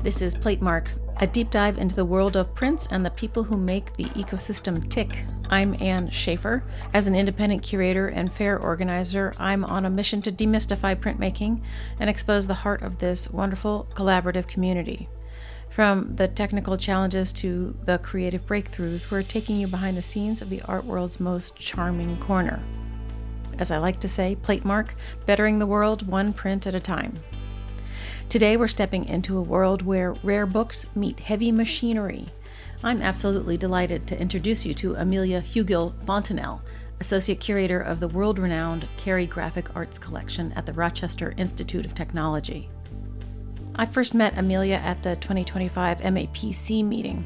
This is Platemark, a deep dive into the world of prints and the people who make the ecosystem tick. I'm Ann Schaefer. As an independent curator and fair organizer, I'm on a mission to demystify printmaking and expose the heart of this wonderful collaborative community. From the technical challenges to the creative breakthroughs, we're taking you behind the scenes of the art world's most charming corner. As I like to say, Platemark, bettering the world one print at a time. Today we're stepping into a world where rare books meet heavy machinery. I'm absolutely delighted to introduce you to Amelia Hugill-Fontanel, Associate Curator of the world-renowned Cary Graphic Arts Collection at the Rochester Institute of Technology. I first met Amelia at the 2025 MAPC meeting,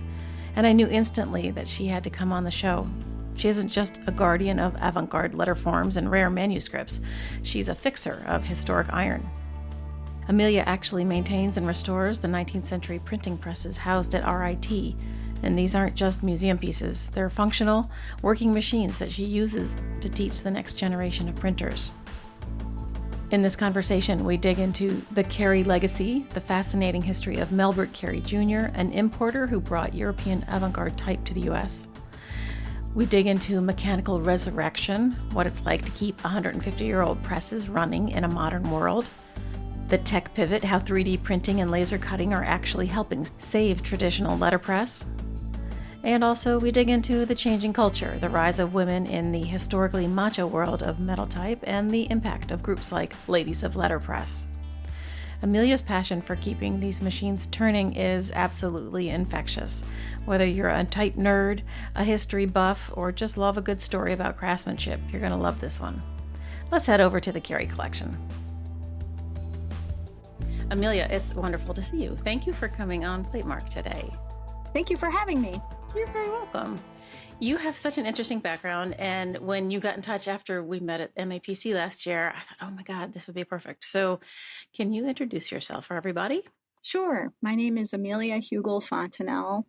and I knew instantly that she had to come on the show. She isn't just a guardian of avant-garde letter forms and rare manuscripts. She's a fixer of historic iron. Amelia actually maintains and restores the 19th century printing presses housed at RIT, and these aren't just museum pieces. They're functional, working machines that she uses to teach the next generation of printers. In this conversation, we dig into the Cary legacy, the fascinating history of Melbert Cary Jr., an importer who brought European avant-garde type to the U.S. We dig into mechanical resurrection, what it's like to keep 150-year-old presses running in a modern world. The tech pivot, how 3D printing and laser cutting are actually helping save traditional letterpress. And also we dig into the changing culture, the rise of women in the historically macho world of metal type, and the impact of groups like Ladies of Letterpress. Amelia's passion for keeping these machines turning is absolutely infectious. Whether you're a type nerd, a history buff, or just love a good story about craftsmanship, you're going to love this one. Let's head over to the Cary collection. Amelia, it's wonderful to see you. Thank you for coming on Platemark today. Thank you for having me. You're very welcome. You have such an interesting background, and when you got in touch after we met at MAPC last year, I thought, oh my God, this would be perfect. So can you introduce yourself for everybody? Sure. My name is Amelia Hugill-Fontanel.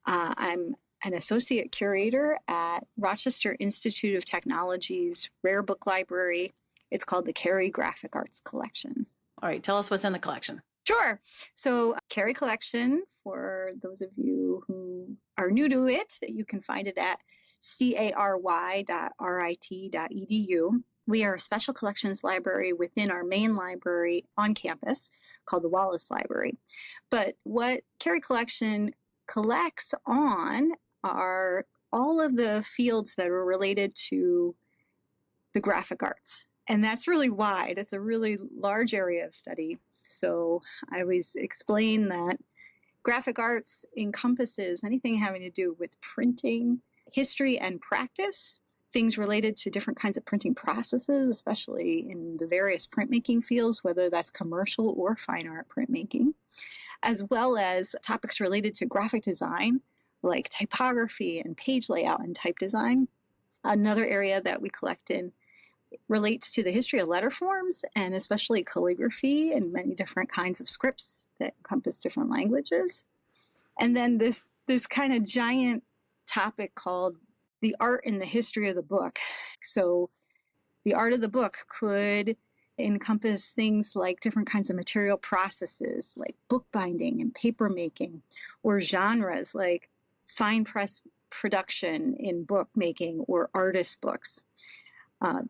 I'm an associate curator at Rochester Institute of Technology's rare book library. It's called the Cary Graphic Arts Collection. All right, tell us what's in the collection. Sure. So Cary Collection, for those of you who are new to it, you can find it at cary.rit.edu. We are a special collections library within our main library on campus called the Wallace Library. But what Cary Collection collects on are all of the fields that are related to the graphic arts. And that's really wide. It's a really large area of study. So I always explain that graphic arts encompasses anything having to do with printing, history, and practice, things related to different kinds of printing processes, especially in the various printmaking fields, whether that's commercial or fine art printmaking, as well as topics related to graphic design, like typography and page layout and type design. Another area that we collect in relates to the history of letter forms, and especially calligraphy and many different kinds of scripts that encompass different languages. And then this kind of giant topic called the art and the history of the book. So the art of the book could encompass things like different kinds of material processes, like bookbinding and paper making, or genres like fine press production in bookmaking or artist books.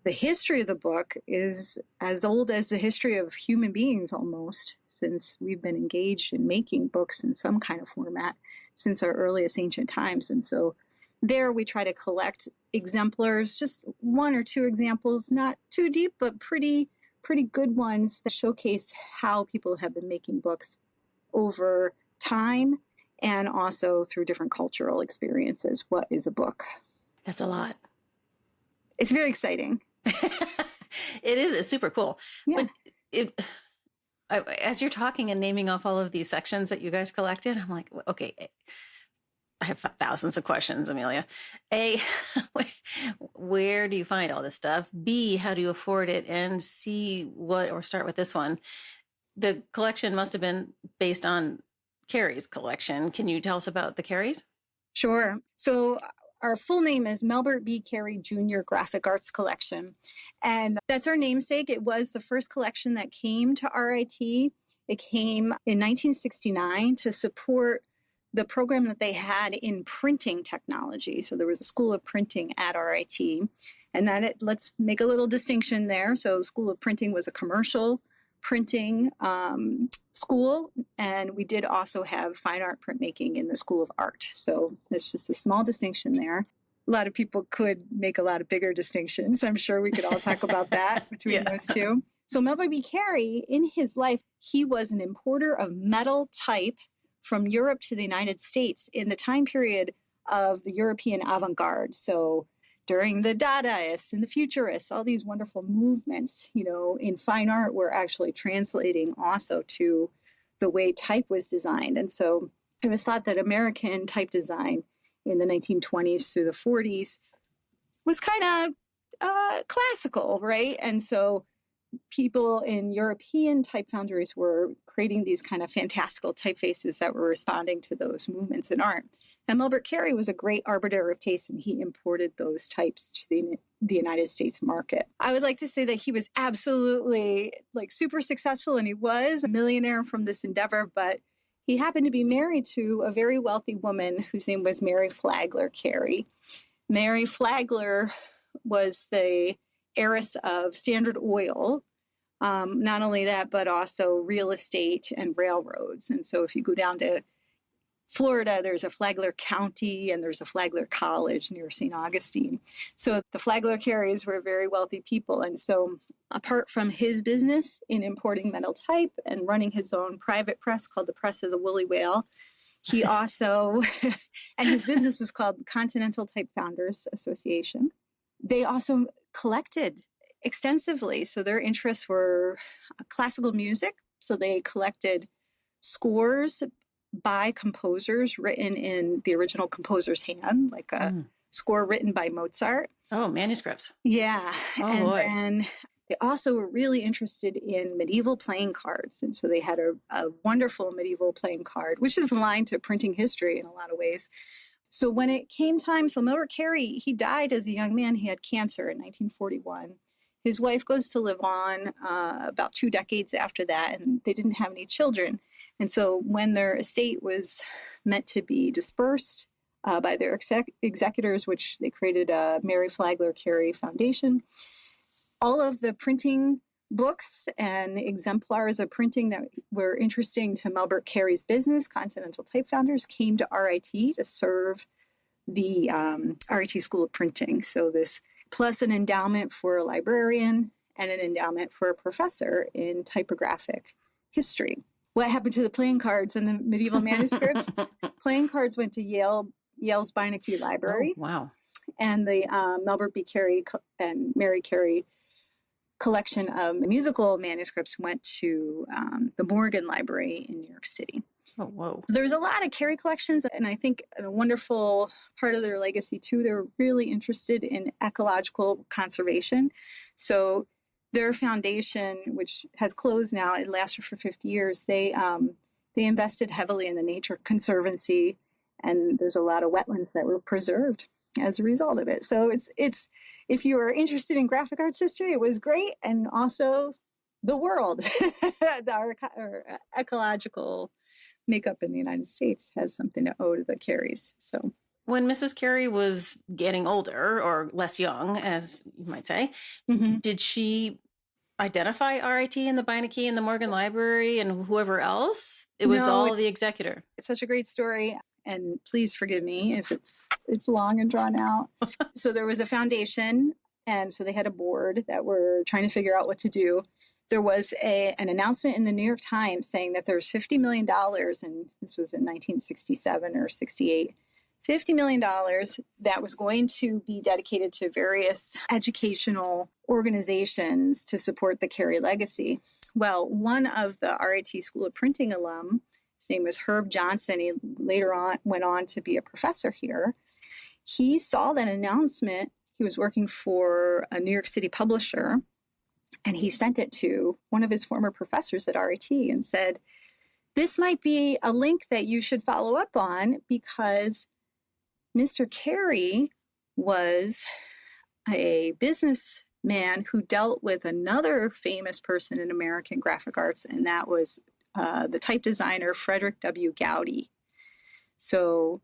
The history of the book is as old as the history of human beings almost, since we've been engaged in making books in some kind of format since our earliest ancient times. And so there we try to collect exemplars, just one or two examples, not too deep, but pretty good ones that showcase how people have been making books over time and also through different cultural experiences. What is a book? That's a lot. It's very exciting. It is. It's super cool. Yeah. But as you're talking and naming off all of these sections that you guys collected, I'm like, okay, I have thousands of questions, Amelia. A, where do you find all this stuff? B, how do you afford it? And C, or start with this one. The collection must have been based on Cary's collection. Can you tell us about the Cary's? Sure. So our full name is Melbert B. Cary Jr. Graphic Arts Collection. And that's our namesake. It was the first collection that came to RIT. It came in 1969 to support the program that they had in printing technology. So there was a school of printing at RIT. And let's make a little distinction there. So School of Printing was a commercial printing school, and we did also have fine art printmaking in the School of Art. So there's just a small distinction there. A lot of people could make a lot of bigger distinctions. I'm sure we could all talk about that between those two. So Melbert B. Cary, in his life, he was an importer of metal type from Europe to the United States in the time period of the European avant-garde. So during the Dadaists and the Futurists, all these wonderful movements, in fine art were actually translating also to the way type was designed. And so it was thought that American type design in the 1920s through the 40s was kind of classical, right? And so people in European type foundries were creating these kind of fantastical typefaces that were responding to those movements in art. And Melbert Cary was a great arbiter of taste, and he imported those types to the United States market. I would like to say that he was absolutely super successful, and he was a millionaire from this endeavor, but he happened to be married to a very wealthy woman whose name was Mary Flagler Cary. Mary Flagler was the heiress of Standard Oil. Not only that, but also real estate and railroads. And so if you go down to Florida, there's a Flagler County and there's a Flagler College near St. Augustine. So the Flagler Carys were very wealthy people. And so apart from his business in importing metal type and running his own private press called the Press of the Woolly Whale, he also, and his business was called Continental Type Founders Association. They also collected extensively. So their interests were classical music. So they collected scores by composers written in the original composer's hand, like a score written by Mozart. Oh, manuscripts. Yeah. Oh, and boy. then they also were really interested in medieval playing cards. And so they had a wonderful medieval playing card, which is aligned to printing history in a lot of ways. So when it came time, so Melbert Cary, he died as a young man. He had cancer in 1941. His wife goes to live on about 2 decades after that, and they didn't have any children. And so when their estate was meant to be dispersed by their executors, which they created a Mary Flagler Cary Foundation, all of the printing books and exemplars of printing that were interesting to Melbert Cary's business, Continental Type Founders, came to RIT to serve the RIT School of Printing. So this plus an endowment for a librarian and an endowment for a professor in typographic history. What happened to the playing cards and the medieval manuscripts? Playing cards went to Yale's Beinecke Library. Oh, wow. And the Melbert B. Cary and Mary Cary collection of musical manuscripts went to the Morgan Library in New York City. Oh, whoa. There's a lot of Cary collections, and I think a wonderful part of their legacy, too, they're really interested in ecological conservation. So their foundation, which has closed now, it lasted for 50 years, they invested heavily in the Nature Conservancy, and there's a lot of wetlands that were preserved as a result of it. So it's if you are interested in graphic arts history, it was great, and also the world, our ecological makeup in the United States has something to owe to the Carys. So when Mrs. Cary was getting older, or less young, as you might say, did she identify RIT and the Beinecke and the Morgan Library and whoever else? It was all the executor. It's such a great story. And please forgive me if it's long and drawn out. So there was a foundation, and so they had a board that were trying to figure out what to do. There was an announcement in the New York Times saying that there's $50 million, and this was in 1967 or 68, $50 million that was going to be dedicated to various educational organizations to support the Cary legacy. Well, one of the RIT School of Printing alum, his name was Herb Johnson. He later on went on to be a professor here. He saw that announcement. He was working for a New York City publisher, and he sent it to one of his former professors at RIT and said, this might be a link that you should follow up on, because Mr. Cary was a businessman who dealt with another famous person in American graphic arts, and that was the type designer Frederick W. Gowdy. So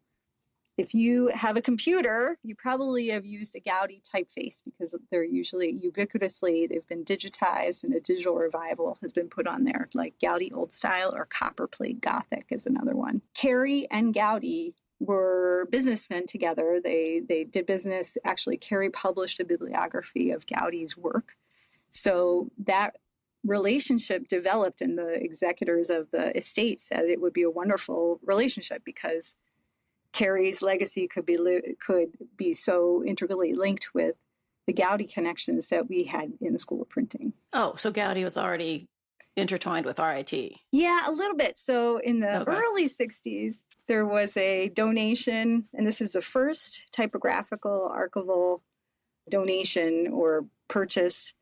if you have a computer, you probably have used a Gowdy typeface because they're usually ubiquitously, they've been digitized and a digital revival has been put on there, like Gowdy Old Style or Copperplate Gothic is another one. Cary and Gowdy were businessmen together. They did business. Actually, Cary published a bibliography of Gowdy's work. So that relationship developed, and the executors of the estate said it would be a wonderful relationship because Cary's legacy could be so integrally linked with the Gowdy connections that we had in the School of Printing. Oh, so Gowdy was already intertwined with RIT. Yeah, a little bit. So in the early 60s, there was a donation, and this is the first typographical archival donation or purchase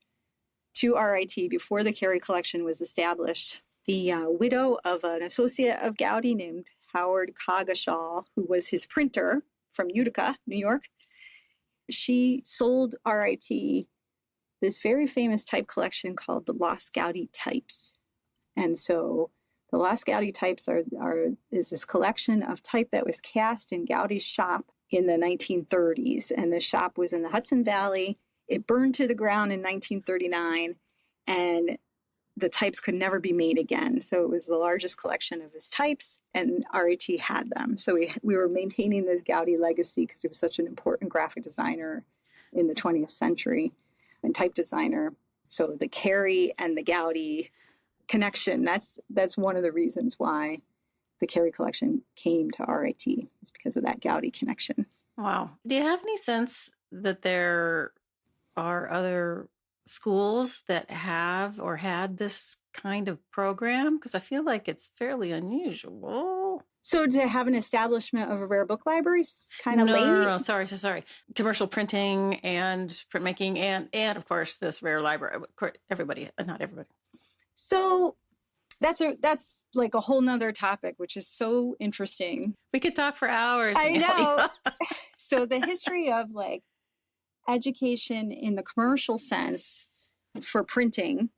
to RIT before the Cary collection was established. The widow of an associate of Gowdy named Howard Coggeshall, who was his printer from Utica, New York, she sold RIT this very famous type collection called the Lost Gowdy Types. And so the Lost Gowdy Types is this collection of type that was cast in Gowdy's shop in the 1930s. And the shop was in the Hudson Valley. It burned to the ground in 1939, and the types could never be made again. So it was the largest collection of his types, and RIT had them. So we were maintaining this Gowdy legacy because he was such an important graphic designer in the 20th century and type designer. So the Cary and the Gowdy connection, that's one of the reasons why the Cary collection came to RIT. It's because of that Gowdy connection. Wow. Do you have any sense that there are other schools that have or had this kind of program? Because I feel like it's fairly unusual. So to have an establishment of a rare book library is kind of late? No, sorry. Commercial printing and printmaking and of course this rare library. Everybody, not everybody. So that's like a whole nother topic, which is so interesting. We could talk for hours. I know. So the history of like education in the commercial sense for printing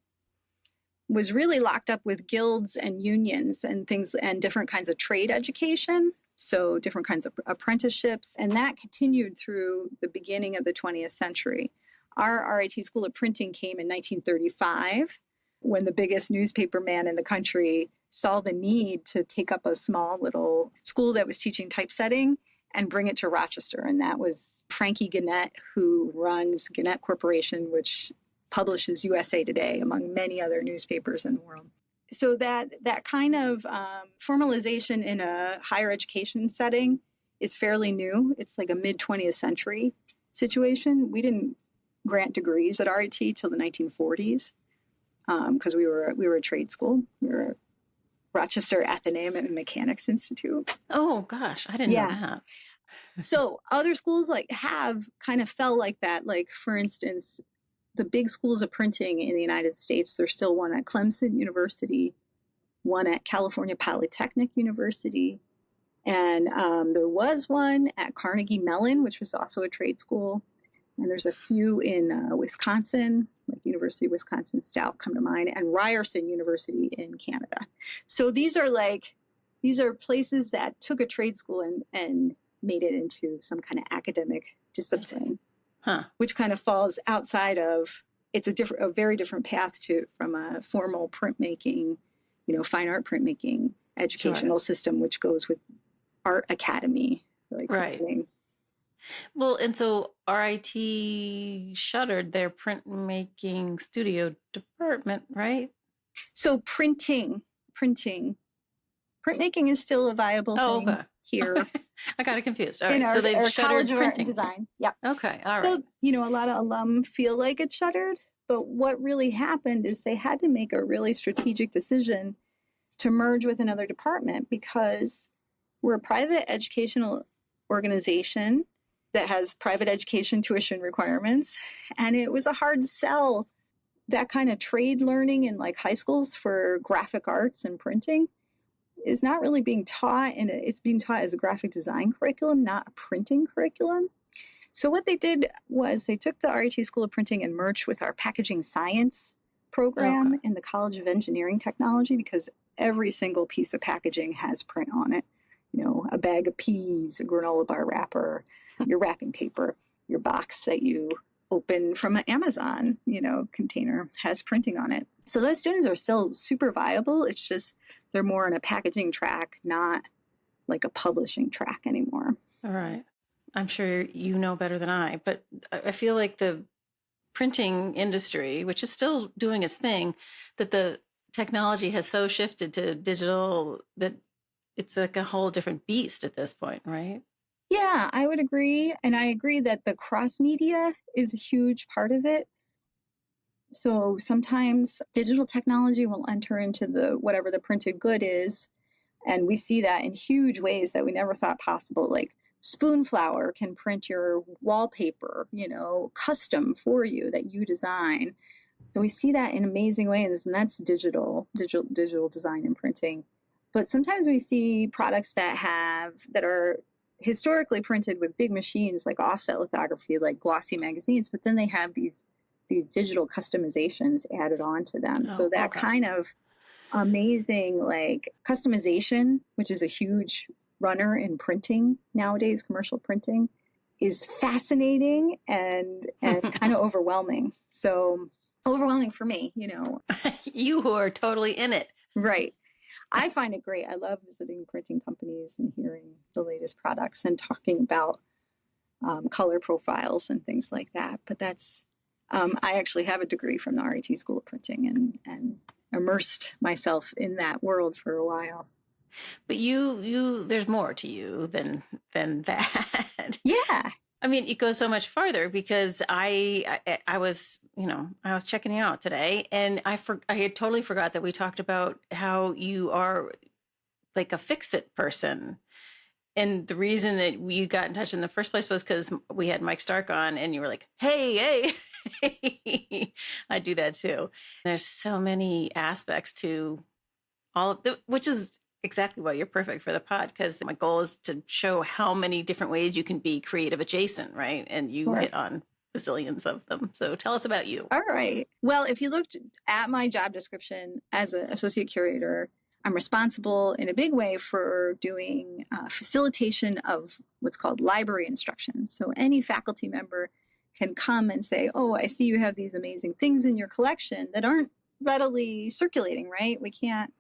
was really locked up with guilds and unions and things and different kinds of trade education. So different kinds of apprenticeships. And that continued through the beginning of the 20th century. Our RIT School of Printing came in 1935 when the biggest newspaper man in the country saw the need to take up a small little school that was teaching typesetting and bring it to Rochester. And that was Frankie Gannett, who runs Gannett Corporation, which publishes USA Today, among many other newspapers in the world. So that kind of formalization in a higher education setting is fairly new. It's like a mid-20th century situation. We didn't grant degrees at RIT till the 1940s because we were a trade school. We were Rochester Athenaeum and Mechanics Institute. Oh, gosh, I didn't know that. So other schools have kind of felt like that. Like, for instance, the big schools of printing in the United States, there's still one at Clemson University, one at California Polytechnic University, and there was one at Carnegie Mellon, which was also a trade school. And there's a few in Wisconsin, like University of Wisconsin-Stout come to mind, and Ryerson University in Canada. So these are places that took a trade school and made it into some kind of academic discipline, which kind of falls outside of, it's a very different path from a formal printmaking, fine art printmaking educational system, which goes with art academy. Right. Printing. Well, and so RIT shuttered their printmaking studio department, right? So printmaking is still a viable thing here. I got it confused. All right. So they've shuttered College of Art and Design. Yeah. Okay. All right. So, a lot of alum feel like it's shuttered, but what really happened is they had to make a really strategic decision to merge with another department because we're a private educational organization that has private education tuition requirements. And it was a hard sell. That kind of trade learning in like high schools for graphic arts and printing is not really being taught, and it's being taught as a graphic design curriculum, not a printing curriculum. So what they did was they took the RIT School of Printing and merged with our packaging science program Okay. in the College of Engineering Technology, because every single piece of packaging has print on it. You know, a bag of peas, a granola bar wrapper, your wrapping paper, your box that you open from an Amazon, container has printing on it. So those students are still super viable. It's just they're more in a packaging track, not like a publishing track anymore. All right. I'm sure you know better than I, but I feel like the printing industry, which is still doing its thing, that the technology has so shifted to digital that it's like a whole different beast at this point, right? Yeah, I would agree. And I agree that the cross media is a huge part of it. So sometimes digital technology will enter into the whatever the printed good is. And we see that in huge ways that we never thought possible. Like Spoonflower can print your wallpaper, custom for you that you design. So we see that in amazing ways, and that's digital design and printing. But sometimes we see products that are historically printed with big machines like offset lithography, like glossy magazines, but then they have these digital customizations added on to them. So that kind of amazing like customization, which is a huge runner in printing nowadays, commercial printing, is fascinating and kind of overwhelming. So overwhelming for me, You who are totally in it. Right. I find it great. I love visiting printing companies and hearing the latest products and talking about color profiles and things like that. But that's, I actually have a degree from the RIT School of Printing and immersed myself in that world for a while. But there's more to you than that. Yeah. I mean, it goes so much farther because I was, I was checking you out today, and I had totally forgot that we talked about how you are like a fix-it person. And the reason that you got in touch in the first place was because we had Mike Stark on, and you were like, hey. I do that too. There's so many aspects to all of which is exactly why you're perfect for the pod, because my goal is to show how many different ways you can be creative adjacent, right? And you hit on bazillions of them. So tell us about you. All right. Well, if you looked at my job description as an associate curator, I'm responsible in a big way for doing facilitation of what's called library instruction. So any faculty member can come and say, oh, I see you have these amazing things in your collection that aren't readily circulating, right? We can't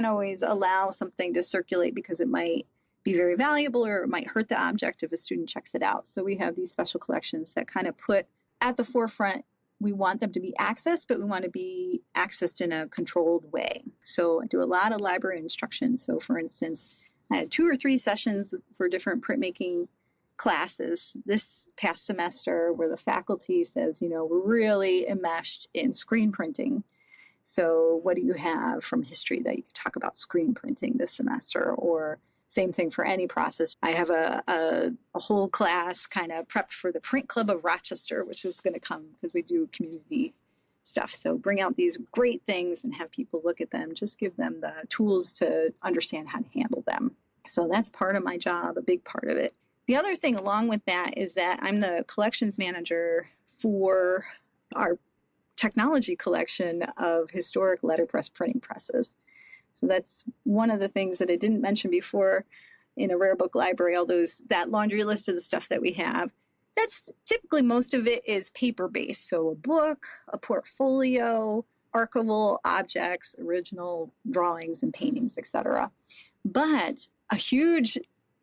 always allow something to circulate because it might be very valuable or it might hurt the object if a student checks it out. So we have these special collections that kind of put at the forefront, we want them to be accessed, but we want to be accessed in a controlled way. So I do a lot of library instruction. So for instance, I had 2 or 3 sessions for different printmaking classes this past semester where the faculty says, we're really enmeshed in screen printing. So what do you have from history that you could talk about screen printing this semester? Or same thing for any process. I have a whole class kind of prepped for the Print Club of Rochester, which is going to come because we do community stuff. So bring out these great things and have people look at them, just give them the tools to understand how to handle them. So that's part of my job, a big part of it. The other thing along with that is that I'm the collections manager for our technology collection of historic letterpress printing presses. So that's one of the things that I didn't mention before in a rare book library, that laundry list of the stuff that we have. That's typically most of it is paper-based. So a book, a portfolio, archival objects, original drawings and paintings, etc. But a huge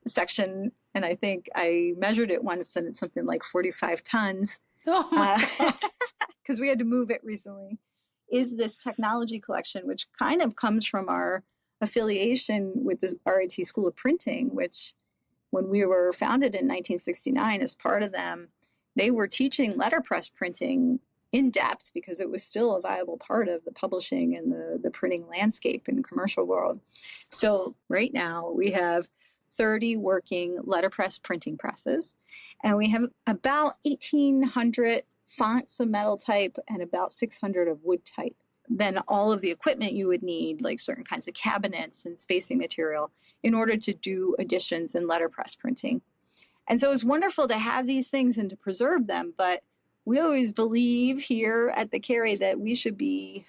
section, and I think I measured it once and it's something like 45 tons. Oh my God. Because we had to move it recently, is this technology collection, which kind of comes from our affiliation with the RIT School of Printing, which when we were founded in 1969 as part of them, they were teaching letterpress printing in depth because it was still a viable part of the publishing and the printing landscape in the commercial world. So right now we have 30 working letterpress printing presses, and we have about 1,800 fonts of metal type and about 600 of wood type. Then all of the equipment you would need, like certain kinds of cabinets and spacing material, in order to do editions in letterpress printing. And so it's wonderful to have these things and to preserve them. But we always believe here at the Cary that we should be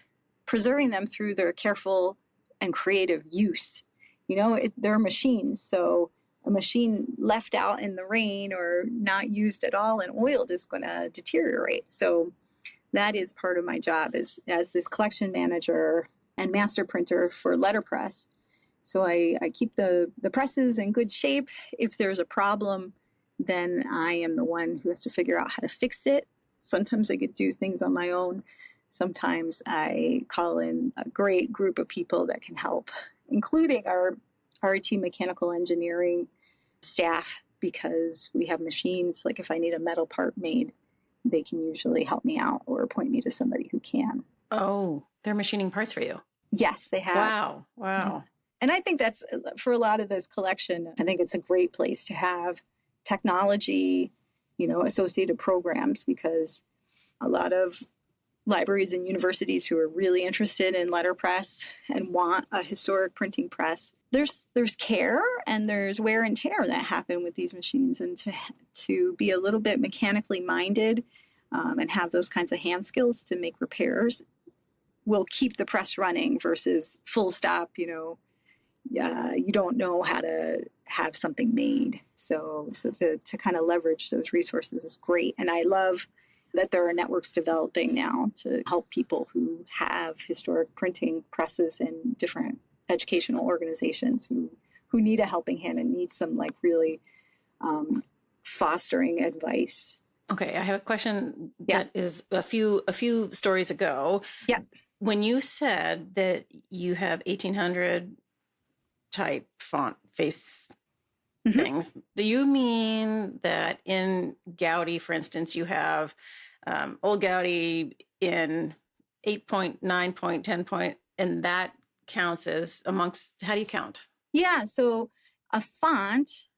preserving them through their careful and creative use. They're machines. So a machine left out in the rain or not used at all and oiled is going to deteriorate. So that is part of my job as this collection manager and master printer for letterpress. So I keep the presses in good shape. If there's a problem, then I am the one who has to figure out how to fix it. Sometimes I could do things on my own. Sometimes I call in a great group of people that can help, including our RIT mechanical engineering staff, because we have machines. Like if I need a metal part made, they can usually help me out or point me to somebody who can. Oh, they're machining parts for you. Yes, they have. Wow. And I think that's, for a lot of this collection, I think it's a great place to have technology, associated programs, because a lot of libraries and universities who are really interested in letterpress and want a historic printing press, there's care and there's wear and tear that happen with these machines. And to be a little bit mechanically minded and have those kinds of hand skills to make repairs will keep the press running versus full stop, you don't know how to have something made. So to kind of leverage those resources is great. And I love that there are networks developing now to help people who have historic printing presses in different educational organizations who need a helping hand and need some really fostering advice. Okay, I have a question that is a few stories ago. Yeah. When you said that you have 1800 type font face things, do you mean that in Gaudi, for instance, you have old Gaudi in 8 point, 9 point, 10 point, and that counts as amongst, how do you count? Yeah, so a font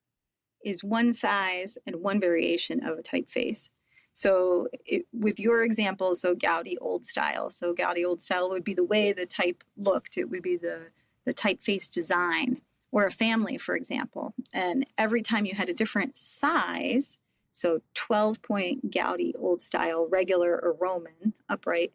is one size and one variation of a typeface. So with your example, so Gaudi old style. So Gaudi old style would be the way the type looked. It would be the typeface design, or a family, for example. And every time you had a different size, so 12-point Gaudi old style, regular or Roman, upright,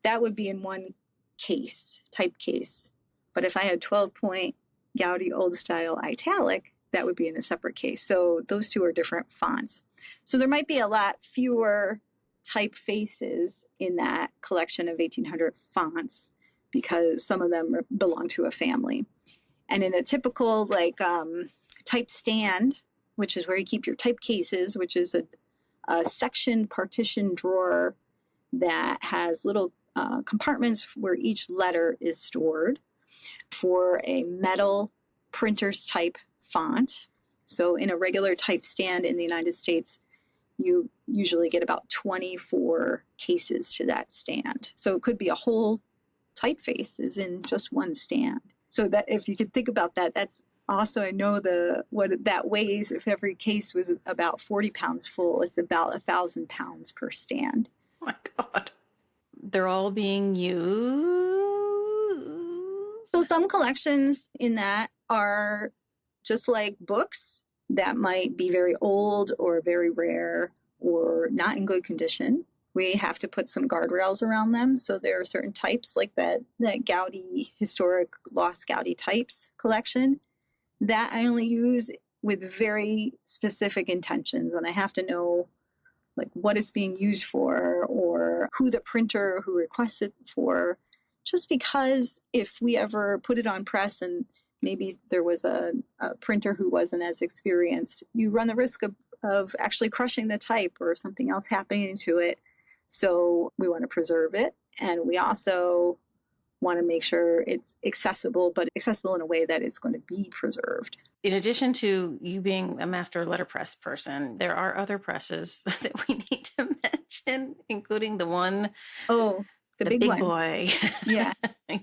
that would be in one case, type case. But if I had 12-point Gaudi old style italic, that would be in a separate case. So those two are different fonts. So there might be a lot fewer typefaces in that collection of 1800 fonts because some of them belong to a family. And in a typical type stand, which is where you keep your type cases, which is a section partition drawer that has little compartments where each letter is stored for a metal printer's type font. So in a regular type stand in the United States, you usually get about 24 cases to that stand. So it could be a whole typeface is in just one stand. So that, if you could think about that, that's also, I know what that weighs. If every case was about 40 pounds full, it's about 1,000 pounds per stand. Oh my God. They're all being used. So some collections in that are just like books that might be very old or very rare or not in good condition. We have to put some guardrails around them. So there are certain types like that Gaudi historic lost Gaudi types collection that I only use with very specific intentions. And I have to know what it's being used for or who the printer who requests it for, just because if we ever put it on press and maybe there was a printer who wasn't as experienced, you run the risk of actually crushing the type or something else happening to it. So we want to preserve it. And we also want to make sure it's accessible, but accessible in a way that it's going to be preserved. In addition to you being a master letterpress person, there are other presses that we need to mention, including the one. Oh, the big one. Boy. Yeah.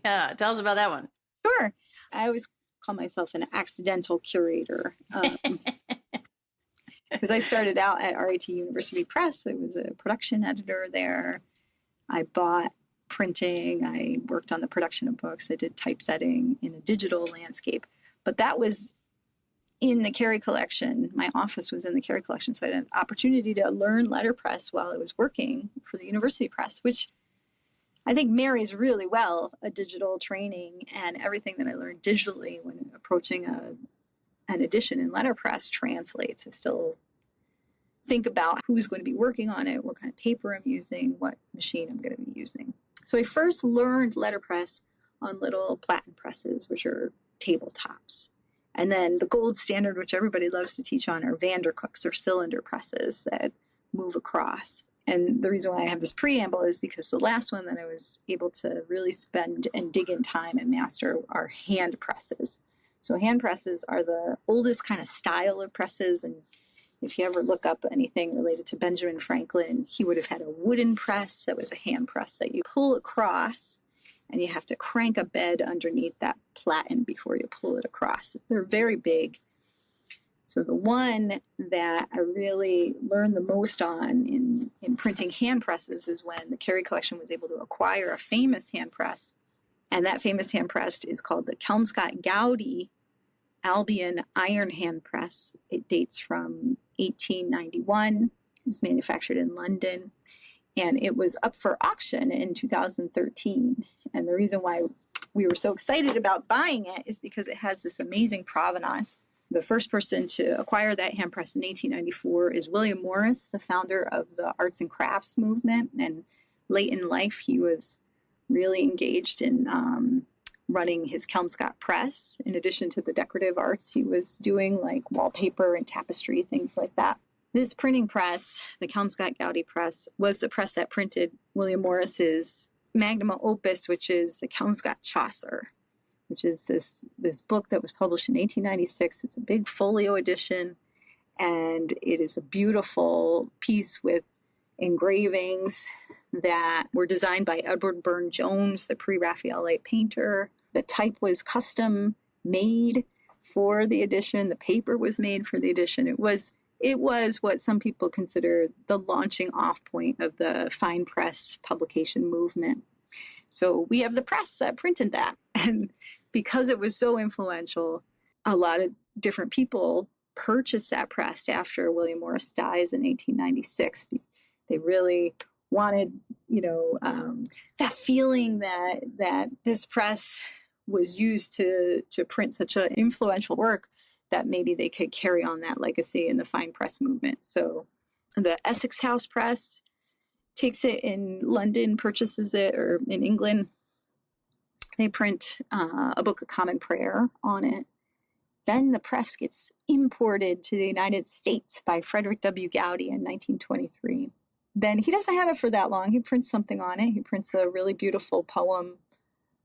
Yeah. Tell us about that one. Sure. I always call myself an accidental curator. Because I started out at RIT University Press. I was a production editor there. I bought printing. I worked on the production of books. I did typesetting in a digital landscape. But that was in the Cary collection. My office was in the Cary collection, so I had an opportunity to learn letterpress while I was working for the university press, which I think marries really well a digital training and everything that I learned digitally when approaching an edition in letterpress translates. I still think about who's going to be working on it, what kind of paper I'm using, what machine I'm going to be using. So I first learned letterpress on little platen presses, which are tabletops. And then the gold standard, which everybody loves to teach on, are Vandercooks or cylinder presses that move across. And the reason why I have this preamble is because the last one that I was able to really spend and dig in time and master are hand presses. So hand presses are the oldest kind of style of presses. And if you ever look up anything related to Benjamin Franklin, he would have had a wooden press that was a hand press that you pull across, and you have to crank a bed underneath that platen before you pull it across. They're very big. So the one that I really learned the most on in printing hand presses is when the Cary collection was able to acquire a famous hand press. And that famous hand press is called the Kelmscott-Gowdy Albion Iron Hand Press. It dates from 1891. It's manufactured in London. And it was up for auction in 2013. And the reason why we were so excited about buying it is because it has this amazing provenance. The first person to acquire that hand press in 1894 is William Morris, the founder of the arts and crafts movement. And late in life, he was really engaged in running his Kelmscott press, in addition to the decorative arts he was doing, like wallpaper and tapestry, things like that. This printing press, the Kelmscott-Gowdy press, was the press that printed William Morris's magnum opus, which is the Kelmscott Chaucer, which is this book that was published in 1896. It's a big folio edition, and it is a beautiful piece with engravings that were designed by Edward Burne-Jones, the pre-Raphaelite painter. The type was custom made for the edition. The paper was made for the edition. It was what some people consider the launching off point of the fine press publication movement. So we have the press that printed that. And because it was so influential, a lot of different people purchased that press after William Morris dies in 1896. They really wanted, that feeling that this press was used to print such an influential work, that maybe they could carry on that legacy in the fine press movement. So the Essex House Press takes it in London, purchases it, or in England, they print a Book of Common Prayer on it. Then the press gets imported to the United States by Frederick W. Gowdy in 1923. Then he doesn't have it for that long. He prints something on it. He prints a really beautiful poem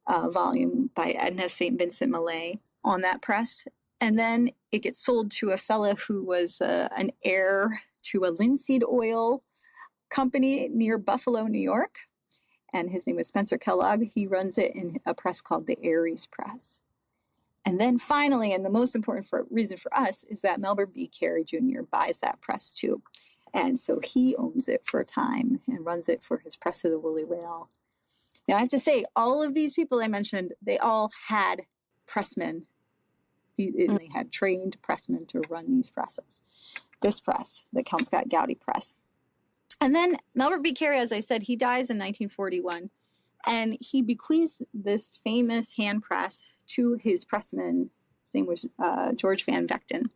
volume by Edna St. Vincent Millay on that press. And then it gets sold to a fellow who was an heir to a linseed oil company near Buffalo, New York. And his name was Spencer Kellogg. He runs it in a press called the Aries Press. And then finally, and the most important reason for us, is that Melbert B. Cary Jr. buys that press too. And so he owns it for a time and runs it for his Press of the Woolly Whale. Now, I have to say, all of these people I mentioned, they all had pressmen. They had trained pressmen to run these presses. This press, the Kelmscott-Gowdy press. And then Melbert B. Cary, as I said, he dies in 1941. And he bequeaths this famous hand press to his pressman. His name was George Van Vechten.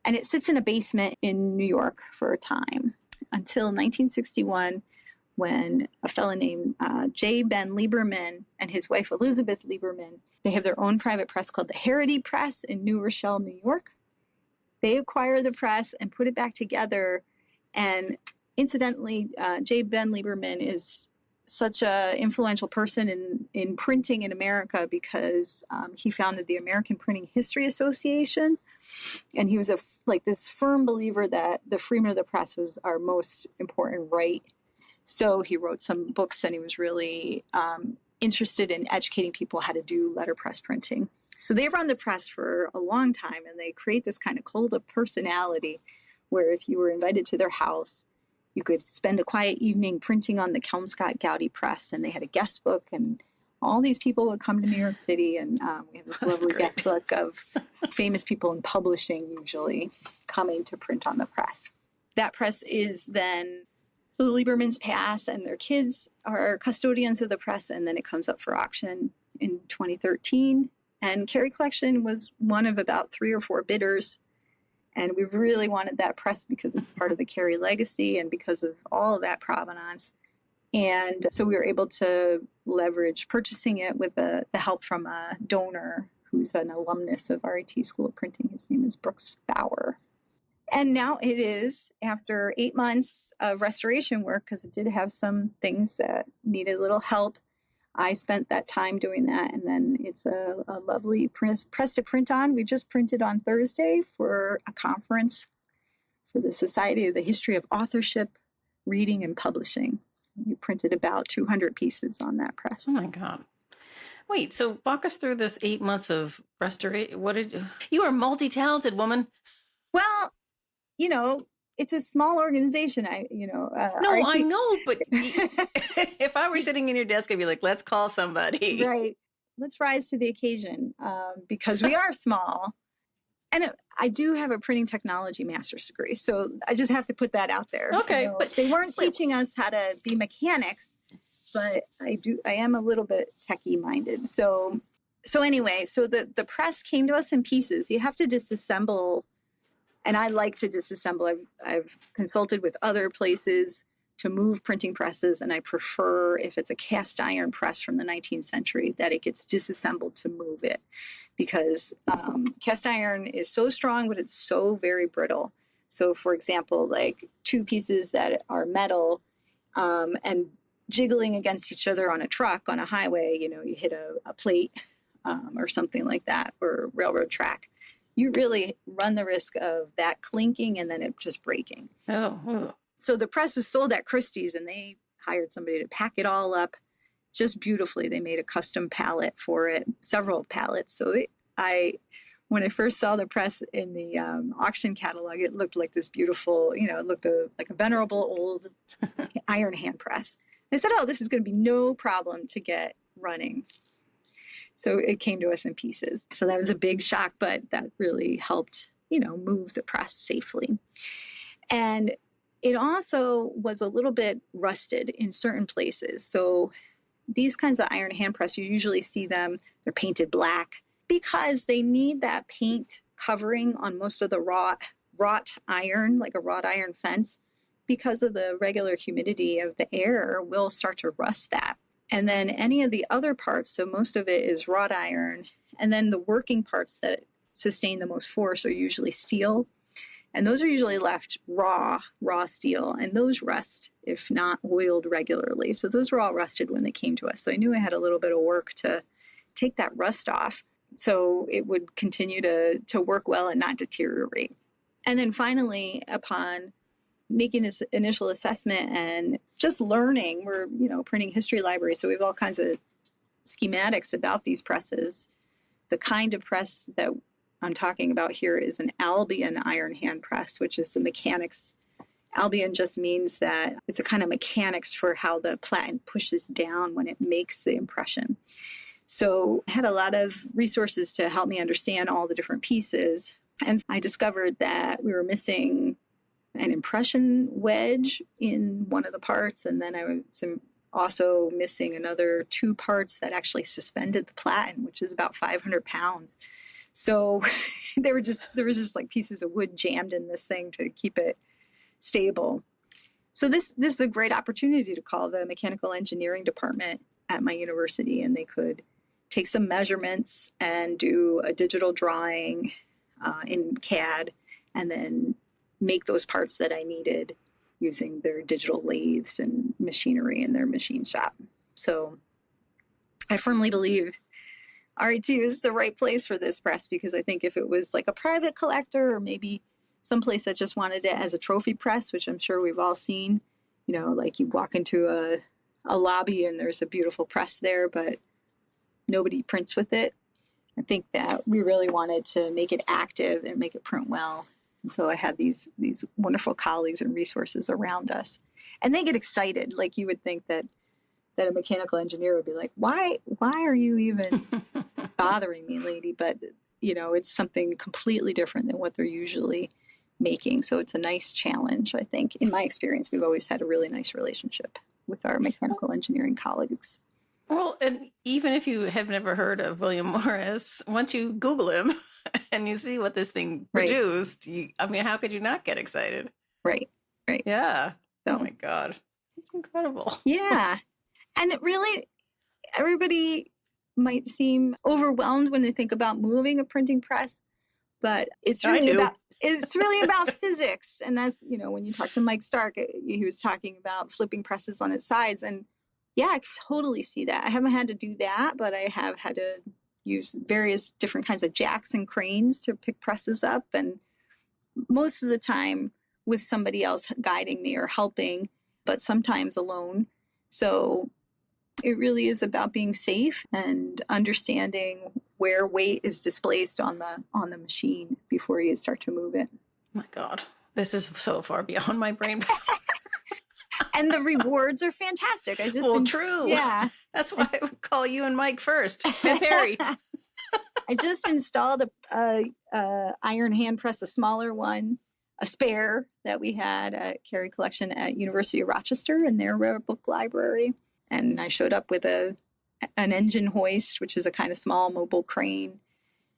And it sits in a basement in New York for a time until 1961, when a fellow named J. Ben Lieberman and his wife Elizabeth Lieberman, they have their own private press called the Harrity Press in New Rochelle, New York. They acquire the press and put it back together. And incidentally, J. Ben Lieberman is such an influential person in printing in America because he founded the American Printing History Association. And he was this firm believer that the freedom of the press was our most important right. So he wrote some books, and he was really interested in educating people how to do letterpress printing. So they run the press for a long time, and they create this kind of cult of personality where if you were invited to their house, you could spend a quiet evening printing on the Kelmscott-Gowdy press, and they had a guest book, and all these people would come to New York City, and we have this lovely guest book of famous people in publishing usually coming to print on the press. That press is then the Liebermans pass, and their kids are custodians of the press, and then it comes up for auction in 2013. And Cary Collection was one of about 3 or 4 bidders, and we really wanted that press because it's part of the Cary legacy and because of all of that provenance. And so we were able to leverage purchasing it with the help from a donor who's an alumnus of RIT School of Printing. His name is Brooks Bauer. And now it is, after 8 months of restoration work, because it did have some things that needed a little help, I spent that time doing that. And then it's a lovely press to print on. We just printed on Thursday for a conference for the Society of the History of Authorship, Reading, and Publishing. We printed about 200 pieces on that press. Oh my God. Wait, so walk us through this 8 months of restoration. You are a multi-talented woman. Well, it's a small organization. I know, but if I were sitting in your desk, I'd be like, let's call somebody. Right. Let's rise to the occasion because we are small. And I do have a printing technology master's degree, so I just have to put that out there. Okay, but they weren't teaching us how to be mechanics, but I am a little bit techie minded. So anyway, the press came to us in pieces. You have to disassemble, and I like to disassemble. I've consulted with other places to move printing presses, and I prefer, if it's a cast iron press from the 19th century, that it gets disassembled to move it. Because cast iron is so strong, but it's so very brittle. So, for example, like 2 pieces that are metal and jiggling against each other on a truck, on a highway, you hit a plate or something like that, or railroad track, you really run the risk of that clinking and then it just breaking. Oh. So the press was sold at Christie's, and they hired somebody to pack it all up just beautifully. They made a custom pallet for it, several pallets. So when I first saw the press in the auction catalog, it looked like this beautiful, it looked like a venerable old iron hand press. I said, oh, this is going to be no problem to get running. So it came to us in pieces. So that was a big shock, but that really helped, move the press safely. And it also was a little bit rusted in certain places. So these kinds of iron hand press, you usually see them, they're painted black because they need that paint covering on most of the wrought iron, like a wrought iron fence, because of the regular humidity of the air will start to rust that. And then any of the other parts, so most of it is wrought iron, and then the working parts that sustain the most force are usually steel. And those are usually left raw steel, and those rust if not oiled regularly. So those were all rusted when they came to us. So I knew I had a little bit of work to take that rust off so it would continue to work well and not deteriorate. And then finally, upon making this initial assessment and just learning, we're, printing history library, so we have all kinds of schematics about these presses. The kind of press that I'm talking about here is an Albion iron hand press, which is the mechanics. Albion just means that it's a kind of mechanics for how the platen pushes down when it makes the impression. So I had a lot of resources to help me understand all the different pieces. And I discovered that we were missing an impression wedge in one of the parts. And then I was also missing another 2 parts that actually suspended the platen, which is about 500 pounds. So there was just like pieces of wood jammed in this thing to keep it stable. So this is a great opportunity to call the mechanical engineering department at my university, and they could take some measurements and do a digital drawing in CAD, and then make those parts that I needed using their digital lathes and machinery in their machine shop. So I firmly believe RIT is the right place for this press, because I think if it was like a private collector or maybe someplace that just wanted it as a trophy press, which I'm sure we've all seen, like you walk into a lobby and there's a beautiful press there, but nobody prints with it. I think that we really wanted to make it active and make it print well. And so I had these wonderful colleagues and resources around us. And they get excited. Like you would think that that a mechanical engineer would be like, why are you even bothering me, lady? But, it's something completely different than what they're usually making. So it's a nice challenge, I think. In my experience, we've always had a really nice relationship with our mechanical engineering colleagues. Well, and even if you have never heard of William Morris, once you Google him and you see what this thing produced, how could you not get excited? Right. Yeah. So, oh my God. It's incredible. Yeah. And it really, everybody might seem overwhelmed when they think about moving a printing press, but it's really about physics. And that's, when you talk to Mike Stark, he was talking about flipping presses on its sides. And yeah, I could totally see that. I haven't had to do that, but I have had to use various different kinds of jacks and cranes to pick presses up. And most of the time with somebody else guiding me or helping, but sometimes alone. So it really is about being safe and understanding where weight is displaced on the machine before you start to move it. Oh my God, this is so far beyond my brain power. And the rewards are fantastic. True. Yeah. That's why I would call you and Mike first. And Harry. I just installed a iron hand press, a smaller one, a spare that we had at Cary Collection at University of Rochester in their rare book library. And I showed up with an engine hoist, which is a kind of small mobile crane,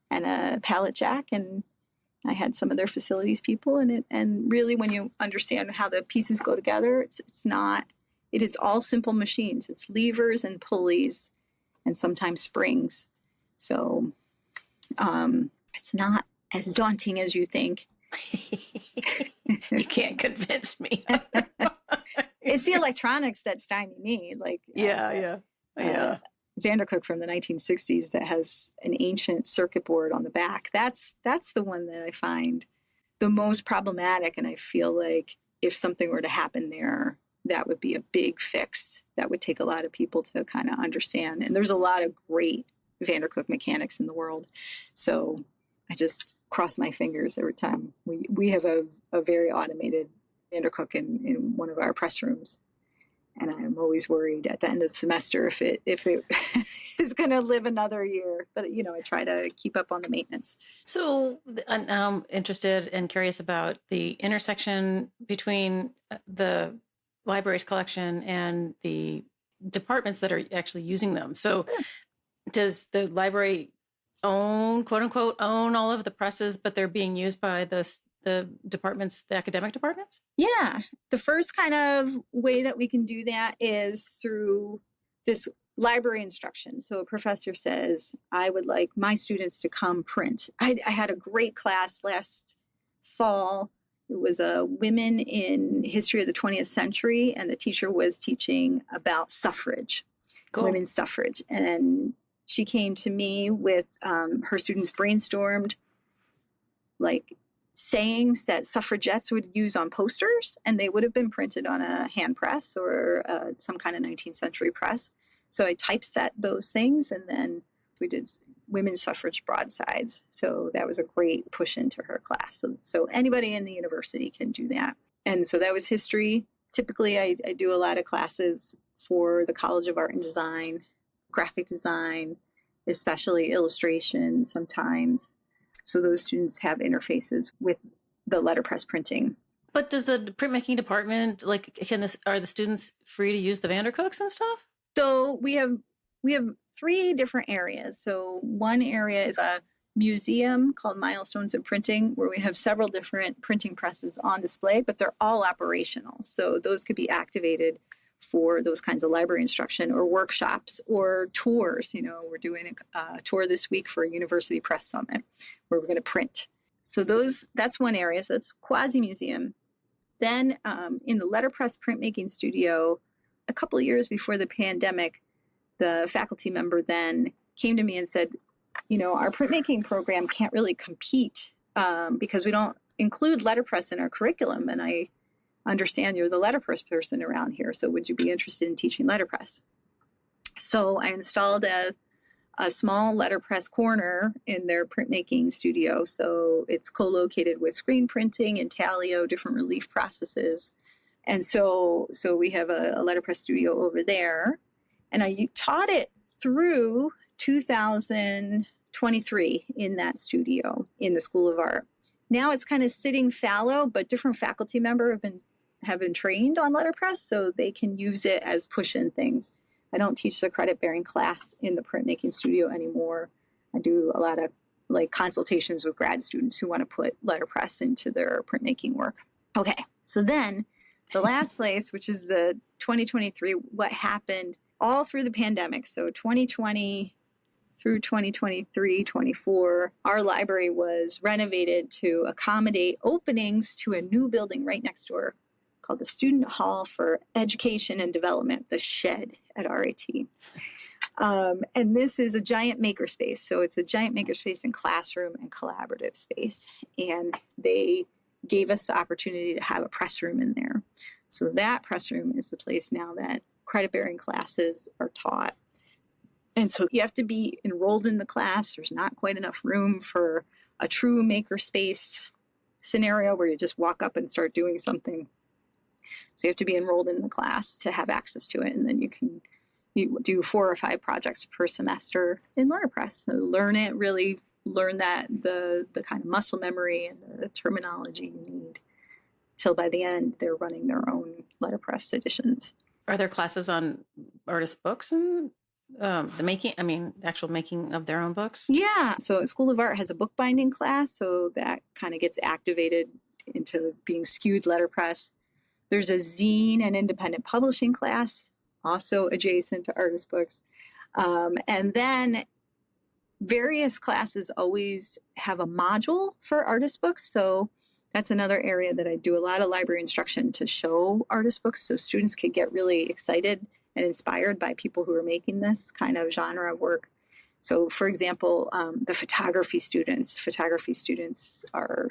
and a pallet jack. And I had some of their facilities people in it. And really, when you understand how the pieces go together, it is all simple machines. It's levers and pulleys and sometimes springs. So it's not as daunting as you think. You can't convince me. It's the electronics that stymie me. Vandercook from the 1960s that has an ancient circuit board on the back. That's the one that I find the most problematic. And I feel like if something were to happen there, that would be a big fix. That would take a lot of people to kind of understand. And there's a lot of great Vandercook mechanics in the world. So I just cross my fingers every time. We have a very automated Vandercook in one of our press rooms. And I'm always worried at the end of the semester if it is going to live another year. But, I try to keep up on the maintenance. So I'm interested and curious about the intersection between the library's collection and the departments that are actually using them. So does the library quote unquote, own all of the presses, but they're being used by the departments, the academic departments? Yeah. The first kind of way that we can do that is through this library instruction. So a professor says, I would like my students to come print. I had a great class last fall. It was a women in history of the 20th century, and the teacher was teaching about suffrage, women's suffrage. And she came to me with her students brainstormed like sayings that suffragettes would use on posters, and they would have been printed on a hand press or some kind of 19th century press. So I typeset those things, and then we did women's suffrage broadsides. So that was a great push into her class. So anybody in the university can do that. And so that was history. Typically, I do a lot of classes for the College of Art and Design, graphic design, especially illustration sometimes. So those students have interfaces with the letterpress printing. But does the printmaking department, are the students free to use the Vandercooks and stuff? So we have 3 different areas. So one area is a museum called Milestones of Printing, where we have several different printing presses on display, but they're all operational. So those could be activated for those kinds of library instruction or workshops or tours. We're doing a tour this week for a University Press Summit where we're going to print. So that's one area. So that's quasi-museum. Then in the letterpress printmaking studio, a couple of years before the pandemic, the faculty member then came to me and said, our printmaking program can't really compete because we don't include letterpress in our curriculum. And I understand you're the letterpress person around here, so would you be interested in teaching letterpress? So I installed a small letterpress corner in their printmaking studio. So it's co-located with screen printing, intaglio, different relief processes. And so we have a letterpress studio over there. And I taught it through 2023 in that studio in the School of Art. Now it's kind of sitting fallow, but different faculty members have been trained on letterpress, so they can use it as push-in things. I don't teach the credit-bearing class in the printmaking studio anymore. I do a lot of like consultations with grad students who want to put letterpress into their printmaking work. Okay, so then the last place, which is the 2023, what happened all through the pandemic. So 2020 through 2023, 24, our library was renovated to accommodate openings to a new building right next door called the Student Hall for Education and Development, the SHED at RIT. And this is a giant makerspace. So it's a giant makerspace and classroom and collaborative space. And they gave us the opportunity to have a press room in there. So that press room is the place now that credit-bearing classes are taught. And so you have to be enrolled in the class. There's not quite enough room for a true makerspace scenario where you just walk up and start doing something. So you have to be enrolled in the class to have access to it. And then you do 4 or 5 projects per semester in letterpress. So learn it, really learn that the kind of muscle memory and the terminology you need till by the end they're running their own letterpress editions. Are there classes on artist books and the actual making of their own books? Yeah. So School of Art has a bookbinding class, so that kind of gets activated into being skewed letterpress. There's a zine and independent publishing class, also adjacent to artist books. And then various classes always have a module for artist books. So that's another area that I do a lot of library instruction to show artist books so students can get really excited and inspired by people who are making this kind of genre of work. So for example, the photography students are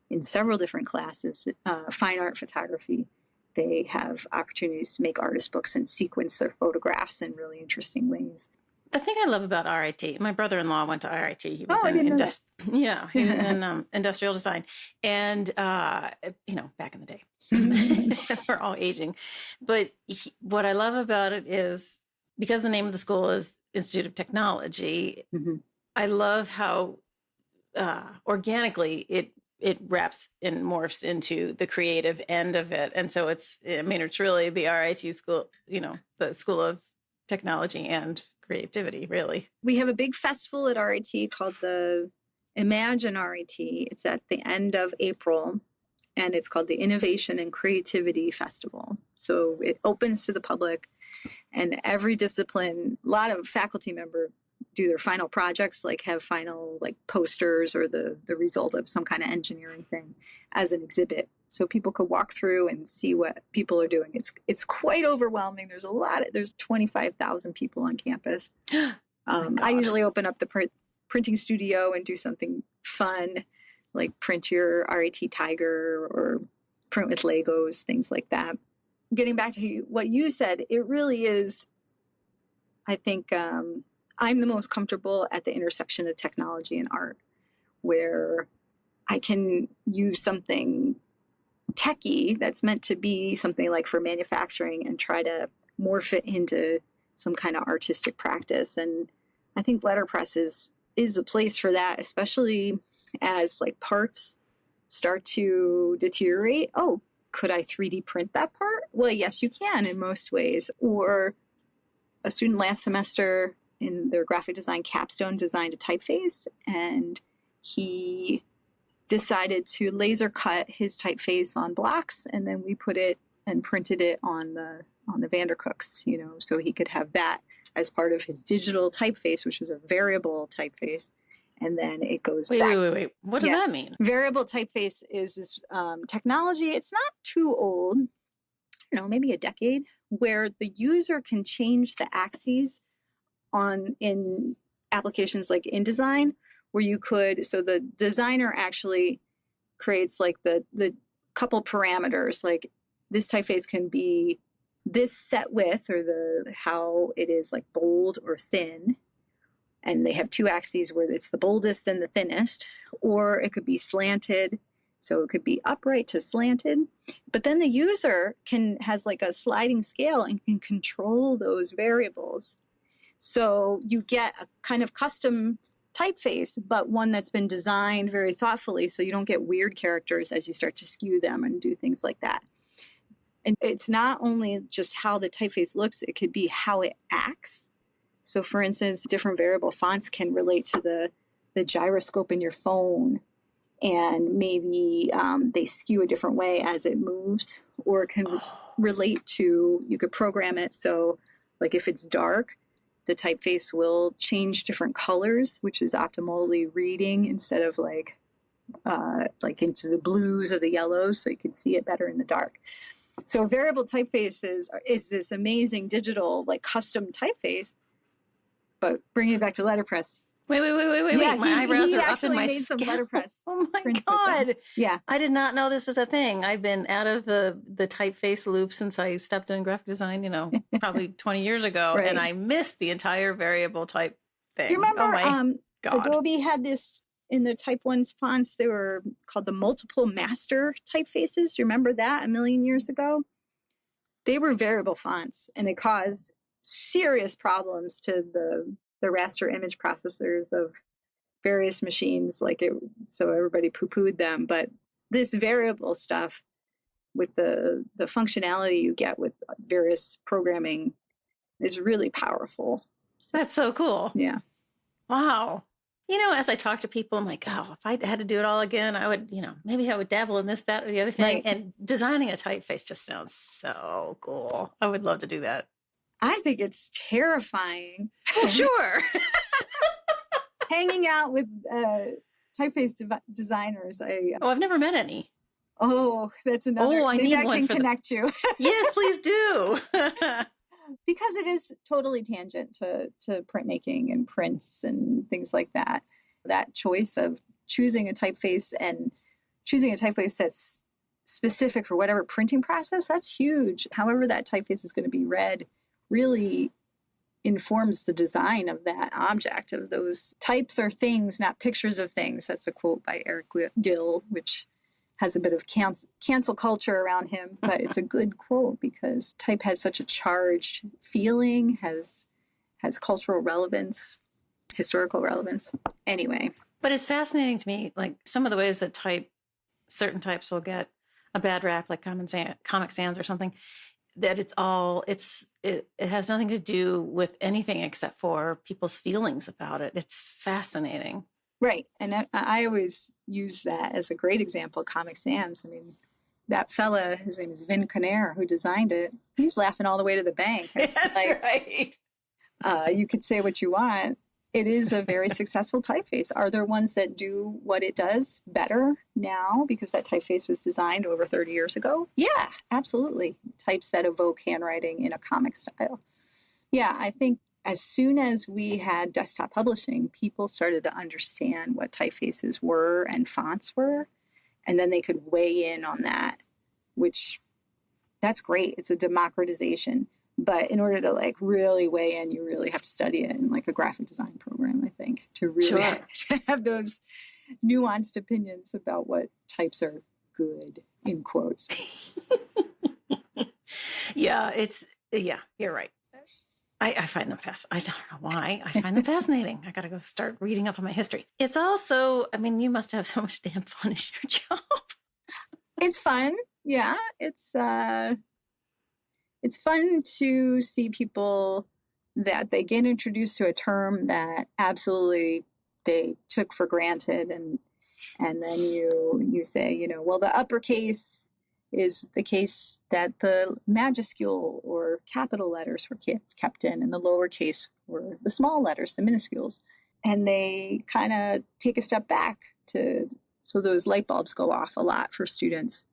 in several different classes, fine art photography. They have opportunities to make artist books and sequence their photographs in really interesting ways. The thing I love about RIT, my brother-in-law went to RIT. He was he was in industrial design, and back in the day, we're all aging. But what I love about it is because the name of the school is Institute of Technology. Mm-hmm. I love how organically it wraps and morphs into the creative end of it, and so it's really the RIT school, the School of Technology and creativity, really. We have a big festival at RIT called the Imagine RIT. It's at the end of April, and it's called the Innovation and Creativity Festival. So it opens to the public, and every discipline, a lot of faculty members do their final projects, like have final posters or the result of some kind of engineering thing as an exhibit. So people could walk through and see what people are doing. It's quite overwhelming. There's 25,000 people on campus. I usually open up the printing studio and do something fun, like print your RIT Tiger or print with Legos, things like that. Getting back to what you said, it really is, I think, I'm the most comfortable at the intersection of technology and art, where I can use something techie that's meant to be something like for manufacturing and try to morph it into some kind of artistic practice. And I think letterpress is a place for that, especially as parts start to deteriorate. Oh, could I 3D print that part? Well, yes, you can in most ways. Or a student last semester in their graphic design capstone designed a typeface, and he decided to laser cut his typeface on blocks, and then we put it and printed it on the Vandercooks, so he could have that as part of his digital typeface, which is a variable typeface. And then it goes back. Wait. What does that mean? Variable typeface is this technology. It's not too old, maybe a decade, where the user can change the axes in applications like InDesign, where you could, so the designer actually creates the couple parameters, like this typeface can be this set width or how it is bold or thin. And they have 2 axes where it's the boldest and the thinnest, or it could be slanted So it could be upright to slanted, but then the user has like a sliding scale and can control those variables. So you get a kind of custom typeface, but one that's been designed very thoughtfully so you don't get weird characters as you start to skew them and do things like that. And it's not only just how the typeface looks, it could be how it acts. So for instance, different variable fonts can relate to the gyroscope in your phone, and maybe they skew a different way as it moves, or it can relate to, you could program it so like if it's dark, the typeface will change different colors, which is optimally reading instead of like into the blues or the yellows, so you can see it better in the dark. So variable typefaces is this amazing digital like custom typeface. But bringing it back to letterpress. Wait. Yeah, My eyebrows are up in my made some letterpress. Oh my God. Yeah. I did not know this was a thing. I've been out of the typeface loop since I stepped in graphic design, probably 20 years ago. Right. And I missed the entire variable type thing. Do you remember oh my God. Adobe had this in the Type 1's fonts? They were called the multiple master typefaces. Do you remember that a million years ago? They were variable fonts, and they caused serious problems to the raster image processors of various machines, so everybody poo-pooed them. But this variable stuff with the functionality you get with various programming is really powerful. That's so cool. Yeah. Wow. As I talk to people, I'm like, oh, if I had to do it all again, I would, maybe I would dabble in this, that, or the other thing. Right. And designing a typeface just sounds so cool. I would love to do that. I think it's terrifying. Well, sure. Hanging out with typeface designers. I've never met any. Oh, that's another. Maybe I can connect you. Yes, please do. Because it is totally tangent to printmaking and prints and things like that. That choice of choosing a typeface that's specific for whatever printing process, that's huge. However that typeface is going to be read really informs the design of that object, of those types are things, not pictures of things. That's a quote by Eric Gill, which has a bit of cancel culture around him, but it's a good quote because type has such a charged feeling, has cultural relevance, historical relevance. Anyway. But it's fascinating to me, like some of the ways that certain types will get a bad rap, like Comic Sans or something, that it has nothing to do with anything except for people's feelings about it. It's fascinating. Right. And I always use that as a great example, Comic Sans. I mean, that fella, his name is Vin Conner, who designed it. He's laughing all the way to the bank. That's right. You could say what you want. It is a very successful typeface. Are there ones that do what it does better now because that typeface was designed over 30 years ago? Yeah, absolutely. Types that evoke handwriting in a comic style. Yeah, I think as soon as we had desktop publishing, people started to understand what typefaces were and fonts were, and then they could weigh in on that, which that's great. It's a democratization. But in order to really weigh in, you really have to study it in a graphic design program, I think, to really to have those nuanced opinions about what types are good, in quotes. Yeah, you're right. I find them I don't know why. I find them fascinating. I got to go start reading up on my history. It's also, you must have so much damn fun at your job. It's fun. Yeah. It's fun to see people that they get introduced to a term that absolutely they took for granted. And then you say, well, the uppercase is the case that the majuscule or capital letters were kept in, and the lowercase were the small letters, the minuscules. And they kind of take a step back so those light bulbs go off a lot for students.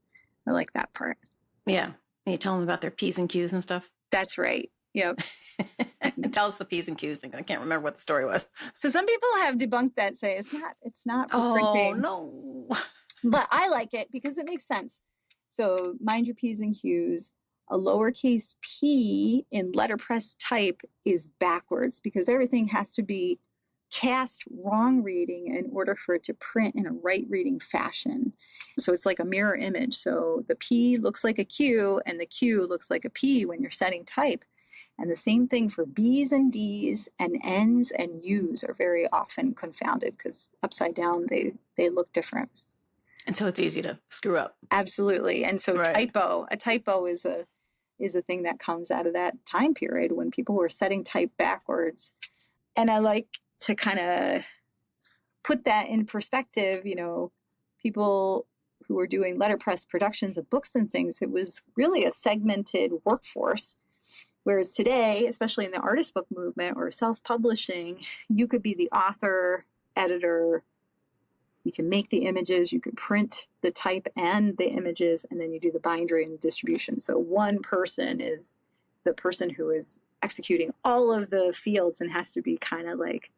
I like that part. Yeah. You tell them about their P's and Q's and stuff? That's right. Yep. Tell us the P's and Q's thing. I can't remember what the story was. So some people have debunked that, say it's not for printing. Oh, no. But I like it because it makes sense. So mind your P's and Q's. A lowercase p in letterpress type is backwards because everything has to be cast wrong reading in order for it to print in a right reading fashion. So it's like a mirror image. So the P looks like a Q and the Q looks like a P when you're setting type. And the same thing for B's and D's, and N's and U's are very often confounded because upside down they look different. And so it's easy to screw up. Absolutely. And so Right. a typo is a thing that comes out of that time period when people were setting type backwards. And I like to kind of put that in perspective. You know, people who were doing letterpress productions of books and things, it was really a segmented workforce. Whereas today, especially in the artist book movement or self-publishing, you could be the author, editor, you can make the images, you could print the type and the images, and then you do the bindery and distribution. So one person is the person who is executing all of the fields and has to be kind of like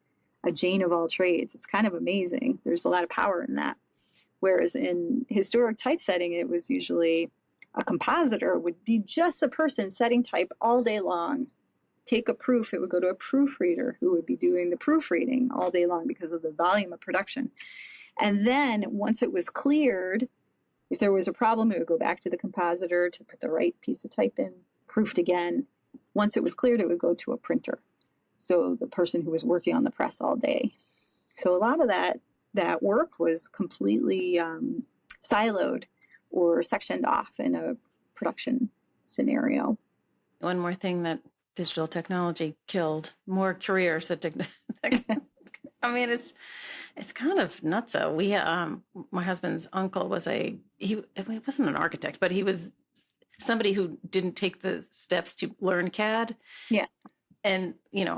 a Jane of all trades. It's kind of amazing. There's a lot of power in that. Whereas in historic typesetting, it was usually a compositor would be just a person setting type all day long. Take a proof, it would go to a proofreader who would be doing the proofreading all day long because of the volume of production. And then once it was cleared, if there was a problem, it would go back to the compositor to put the right piece of type in, proofed again. Once it was cleared, it would go to a printer. So the person who was working on the press all day. So a lot of that work was completely siloed or sectioned off in a production scenario. One more thing that digital technology killed, more careers that I mean, it's kind of nutso. We, my husband's uncle was he wasn't an architect, but he was somebody who didn't take the steps to learn CAD. Yeah. And,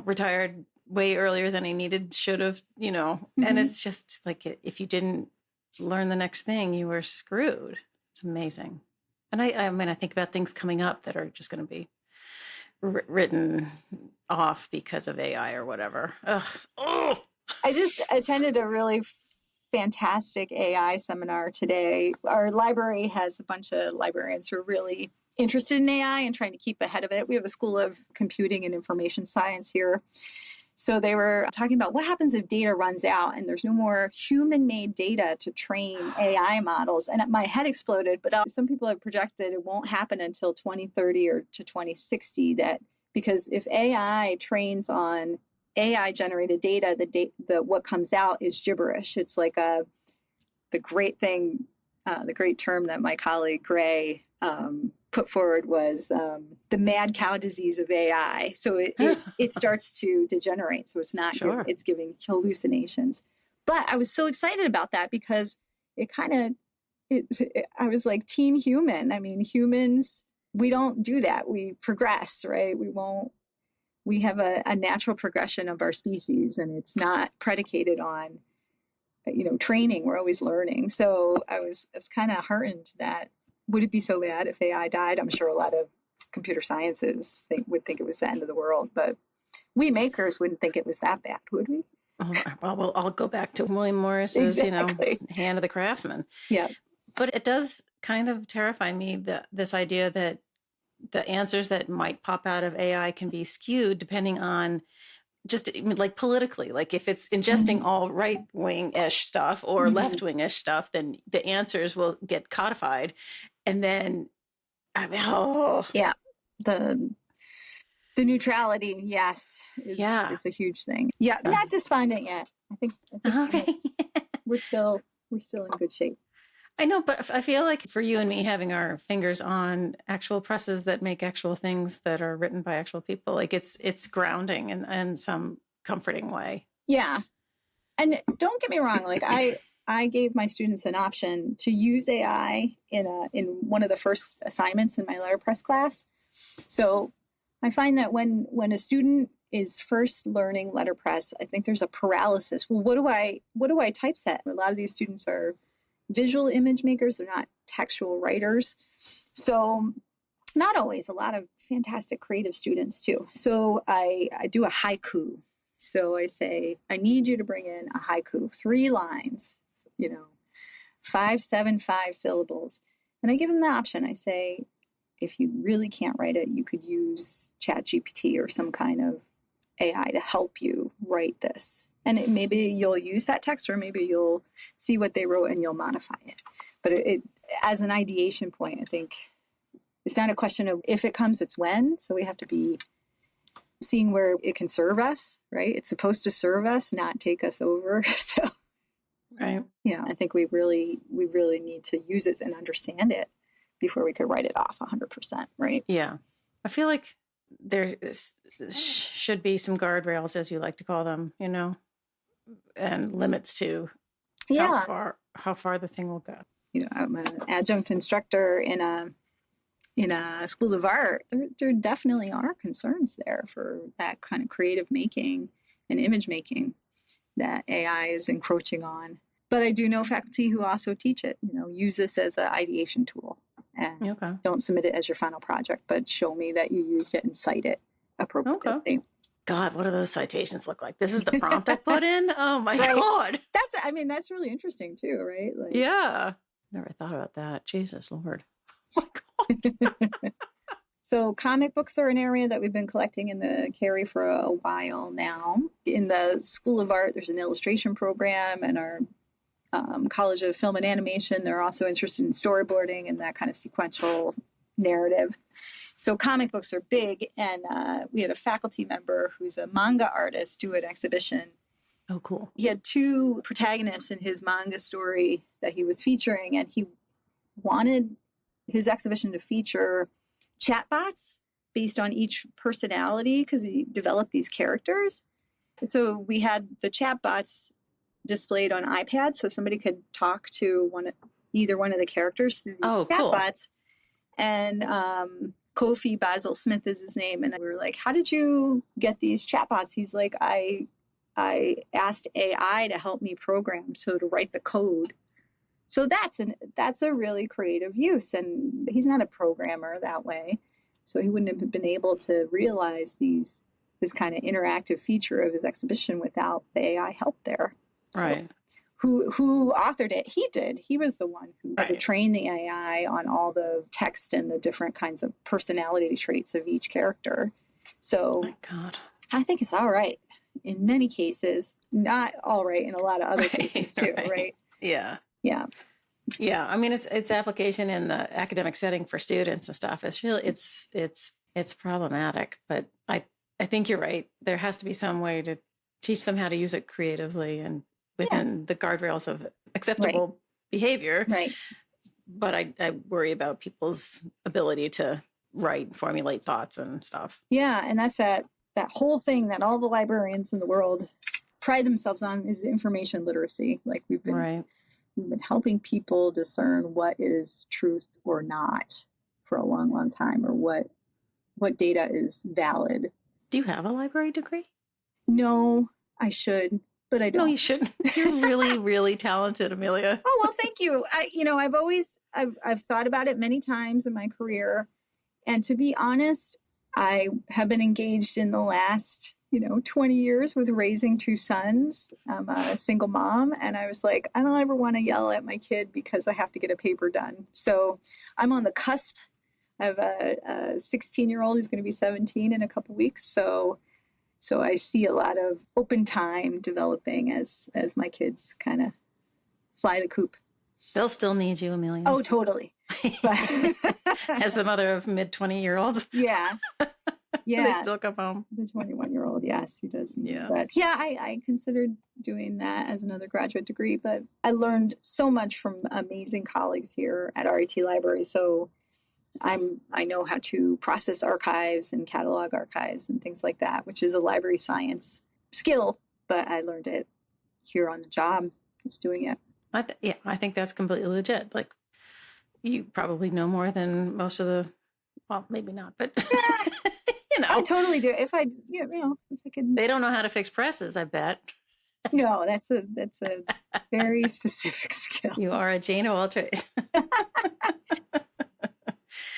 retired way earlier than he needed, should have, Mm-hmm. And it's just like, if you didn't learn the next thing, you were screwed. It's amazing. And I think about things coming up that are just going to be written off because of AI or whatever. Ugh. Oh. I just attended a really fantastic AI seminar today. Our library has a bunch of librarians who are really interested in AI and trying to keep ahead of it. We have a School of Computing and Information Science here. So they were talking about what happens if data runs out and there's no more human-made data to train AI models. And my head exploded, but some people have projected it won't happen until 2030 or to 2060. Because if AI trains on AI-generated data, what comes out is gibberish. It's like the great term that my colleague Gray put forward was the mad cow disease of AI. So it starts to degenerate. So it's not, Sure. It's giving hallucinations. But I was so excited about that because I was like team human. I mean, humans, we don't do that. We progress, right? We have a natural progression of our species, and it's not predicated on, training. We're always learning. So I was kind of heartened that, would it be so bad if AI died? I'm sure a lot of computer sciences would think it was the end of the world, but we makers wouldn't think it was that bad, would we? Well, we'll all go back to William Morris's, Exactly. Hand of the Craftsman. Yeah. But it does kind of terrify me, this idea that the answers that might pop out of AI can be skewed depending on just like politically, like if it's ingesting all right-wing-ish stuff or left-wing-ish stuff, then the answers will get codified. And then, yeah, the neutrality, yes, it's a huge thing. Yeah, not despondent yet. I think okay. we're still in good shape. I know, but I feel like for you and me having our fingers on actual presses that make actual things that are written by actual people, like it's grounding in some comforting way. Yeah. And don't get me wrong, like I gave my students an option to use AI in one of the first assignments in my letterpress class. So I find that when a student is first learning letterpress, I think there's a paralysis. Well, what do I typeset? A lot of these students are visual image makers. They're not textual writers. So not always, a lot of fantastic creative students too. So I do a haiku. So I say, I need you to bring in a haiku, 3 lines, 5, 7, 5 syllables. And I give them the option. I say, if you really can't write it, you could use ChatGPT or some kind of AI to help you write this. And maybe you'll use that text, or maybe you'll see what they wrote and you'll modify it. But it as an ideation point, I think it's not a question of if it comes, it's when. So we have to be seeing where it can serve us, right? It's supposed to serve us, not take us over. So Right. yeah, I think we really need to use it and understand it before we could write it off 100%, right? Yeah. I feel like there should be some guardrails, as you like to call them, and limits to how far the thing will go. I'm an adjunct instructor in schools of art. There definitely are concerns there for that kind of creative making and image making that AI is encroaching on. But I do know faculty who also teach it, use this as an ideation tool, and don't submit it as your final project, but show me that you used it and cite it appropriately. Okay. God, what do those citations look like? This is the prompt I put in? Oh my God. That's really interesting too, right? Like, yeah. Never thought about that. Jesus Lord. Oh my God. So comic books are an area that we've been collecting in the Cary for a while now. In the School of Art, there's an illustration program, and our College of Film and Animation, they're also interested in storyboarding and that kind of sequential narrative. So comic books are big, and we had a faculty member who's a manga artist do an exhibition. Oh, cool. He had 2 protagonists in his manga story that he was featuring, and he wanted his exhibition to feature chatbots based on each personality because he developed these characters. So we had the chatbots displayed on iPads, so somebody could talk to either one of the characters through these chatbots. Cool. And Kofi Basil Smith is his name, and we were like, "How did you get these chatbots?" He's like, "I asked AI to help me program, so to write the code." So that's a really creative use, and he's not a programmer that way, so he wouldn't have been able to realize this kind of interactive feature of his exhibition without the AI help there. So right. Who authored it? He did. He was the one who had to train the AI on all the text and the different kinds of personality traits of each character. So, my God, I think it's all right in many cases. Not all right in a lot of other cases too, right? Yeah. Yeah. Yeah. I mean, its application in the academic setting for students and stuff. It's really it's problematic, but I think you're right. There has to be some way to teach them how to use it creatively and within the guardrails of acceptable behavior. Right. But I worry about people's ability to write, formulate thoughts and stuff. Yeah. And that's that whole thing that all the librarians in the world pride themselves on is information literacy. Like we've been helping people discern what is truth or not for a long, long time, or what data is valid. Do you have a library degree? No, I should, but I don't. No, you shouldn't. You're really, really talented, Amelia. Oh, well, thank you. I've thought about it many times in my career. And to be honest, I have been engaged in the last, 20 years with raising 2 sons. I'm a single mom, and I was like, I don't ever want to yell at my kid because I have to get a paper done. So I'm on the cusp. I have a 16-year-old who's going to be 17 in a couple weeks. So I see a lot of open time developing as my kids kind of fly the coop. They'll still need you, Amelia. Oh, totally. As the mother of mid-20-year-olds. Yeah. Yeah. They still come home. The 21-year-old, yes, he does. Yeah. But yeah, I considered doing that as another graduate degree, but I learned so much from amazing colleagues here at RIT Library. So I know how to process archives and catalog archives and things like that, which is a library science skill, but I learned it here on the job, just doing it. I think that's completely legit. Like, you probably know more than most of well, maybe not, but I totally do. If I could. They don't know how to fix presses, I bet. No, that's a very specific skill. You are a Jane of all trades.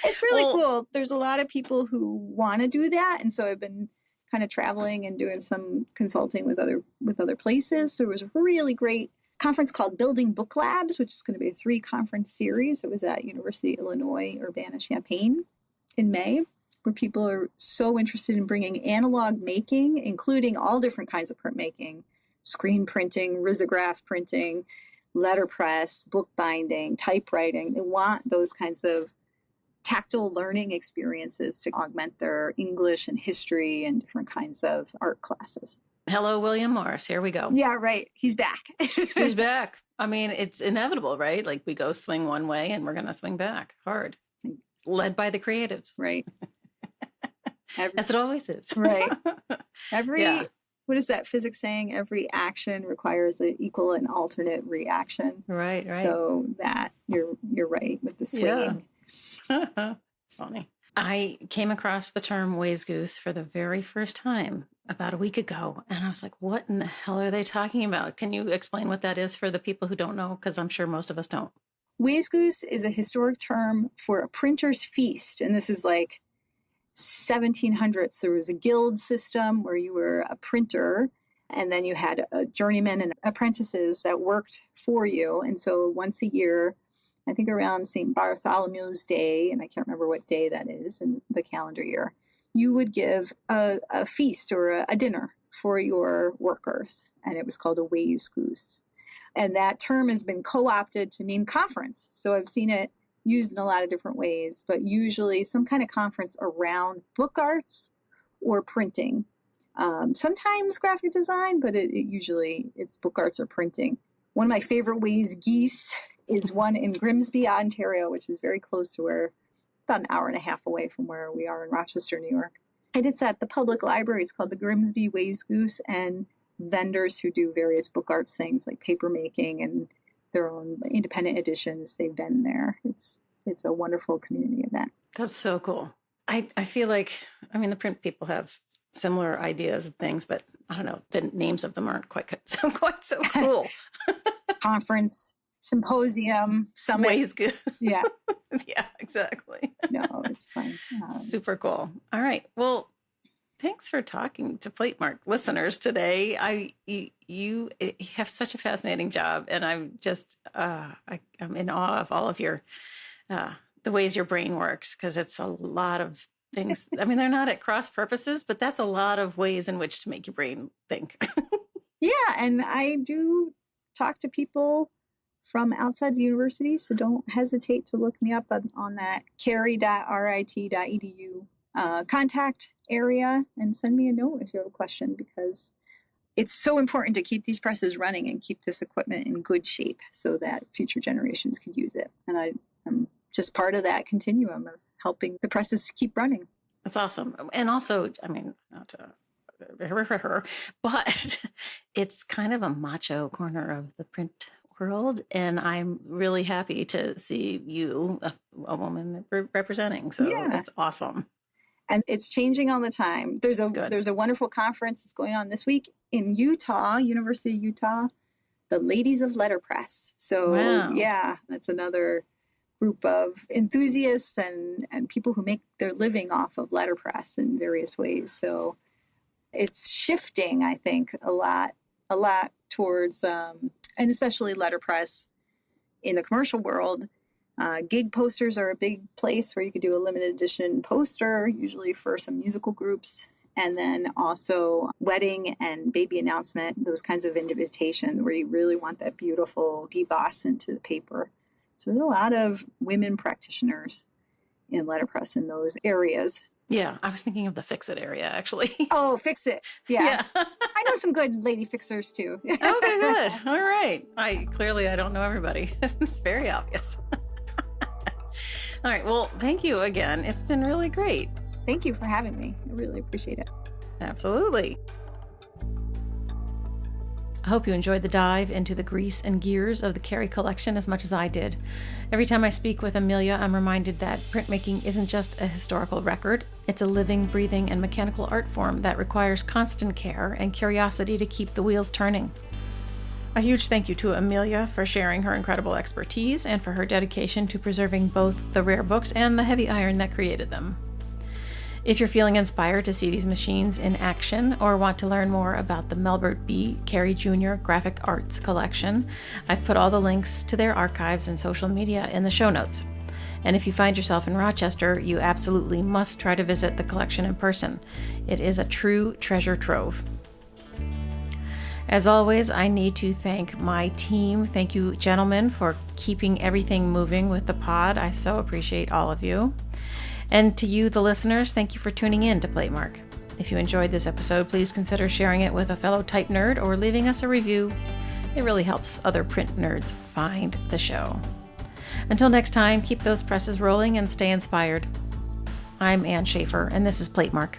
It's really cool. There's a lot of people who want to do that, and so I've been kind of traveling and doing some consulting with other places. There was a really great conference called Building Book Labs, which is going to be a 3-conference series. It was at University of Illinois Urbana-Champaign in May. where people are so interested in bringing analog making, including all different kinds of printmaking, screen printing, risograph printing, letterpress, bookbinding, typewriting. They want those kinds of tactile learning experiences to augment their English and history and different kinds of art classes. Hello, William Morris. Here we go. Yeah, right. He's back. He's back. I mean, it's inevitable, right? Like we go swing one way and we're going to swing back hard. Led by the creatives. Right. As it always is. Right. What is that physics saying? Every action requires an equal and alternate reaction. Right. So that you're right with the swinging. Yeah. Funny. I came across the term ways goose for the very first time about a week ago. And I was like, what in the hell are they talking about? Can you explain what that is for the people who don't know? Because I'm sure most of us don't. Ways goose is a historic term for a printer's feast. And this is like 1700s. There was a guild system where you were a printer and then you had a journeyman and apprentices that worked for you. And so once a year, I think around St. Bartholomew's Day, and I can't remember what day that is in the calendar year, you would give a feast or a dinner for your workers. And it was called a ways goose. And that term has been co-opted to mean conference. So I've seen it used in a lot of different ways, but usually some kind of conference around book arts or printing. Sometimes graphic design, but usually it's book arts or printing. One of my favorite ways geese is one in Grimsby, Ontario, which is very close to where, it's about an hour and a half away from where we are in Rochester, New York. And it's at the public library. It's called the Grimsby Ways Goose, and vendors who do various book arts things like paper making and their own independent editions, they've been there. It's a wonderful community event. That's so cool. I feel like, I mean, the print people have similar ideas of things, but I don't know, the names of them aren't quite so cool. Conference, symposium, summit. Ways good. Yeah. Yeah, exactly. No, it's fun. Super cool. All right. Well, thanks for talking to Platemark listeners today. You have such a fascinating job, and I'm just I'm in awe of all of your the ways your brain works, because it's a lot of things. I mean, they're not at cross purposes, but that's a lot of ways in which to make your brain think. Yeah, and I do talk to people from outside the university, so don't hesitate to look me up on that cary.rit.edu contact area and send me a note if you have a question, because it's so important to keep these presses running and keep this equipment in good shape so that future generations could use it. And I'm just part of that continuum of helping the presses keep running. That's awesome. And also, I mean, not to her, but it's kind of a macho corner of the print world, and I'm really happy to see you, a woman, representing. So yeah. That's awesome. And it's changing all the time. There's a wonderful conference that's going on this week in Utah, University of Utah, the Ladies of Letterpress. So wow. Yeah, that's another group of enthusiasts and people who make their living off of letterpress in various ways. So it's shifting, I think, a lot towards, and especially letterpress in the commercial world. Gig posters are a big place where you could do a limited edition poster, usually for some musical groups. And then also wedding and baby announcement, those kinds of invitation where you really want that beautiful deboss into the paper. So there's a lot of women practitioners in letterpress in those areas. Yeah, I was thinking of the Fix It area, actually. Oh, Fix It. Yeah. I know some good lady fixers, too. Okay, good. All right. I don't know everybody. It's very obvious. All right. Well, thank you again. It's been really great. Thank you for having me. I really appreciate it. Absolutely. I hope you enjoyed the dive into the grease and gears of the Cary collection as much as I did. Every time I speak with Amelia, I'm reminded that printmaking isn't just a historical record. It's a living, breathing, and mechanical art form that requires constant care and curiosity to keep the wheels turning. A huge thank you to Amelia for sharing her incredible expertise and for her dedication to preserving both the rare books and the heavy iron that created them. If you're feeling inspired to see these machines in action or want to learn more about the Melbert B, Cary Jr. Graphic Arts Collection, I've put all the links to their archives and social media in the show notes. And if you find yourself in Rochester, you absolutely must try to visit the collection in person. It is a true treasure trove. As always, I need to thank my team. Thank you, gentlemen, for keeping everything moving with the pod. I so appreciate all of you. And to you, the listeners, thank you for tuning in to Platemark. If you enjoyed this episode, please consider sharing it with a fellow type nerd or leaving us a review. It really helps other print nerds find the show. Until next time, keep those presses rolling and stay inspired. I'm Ann Schaefer, and this is Platemark.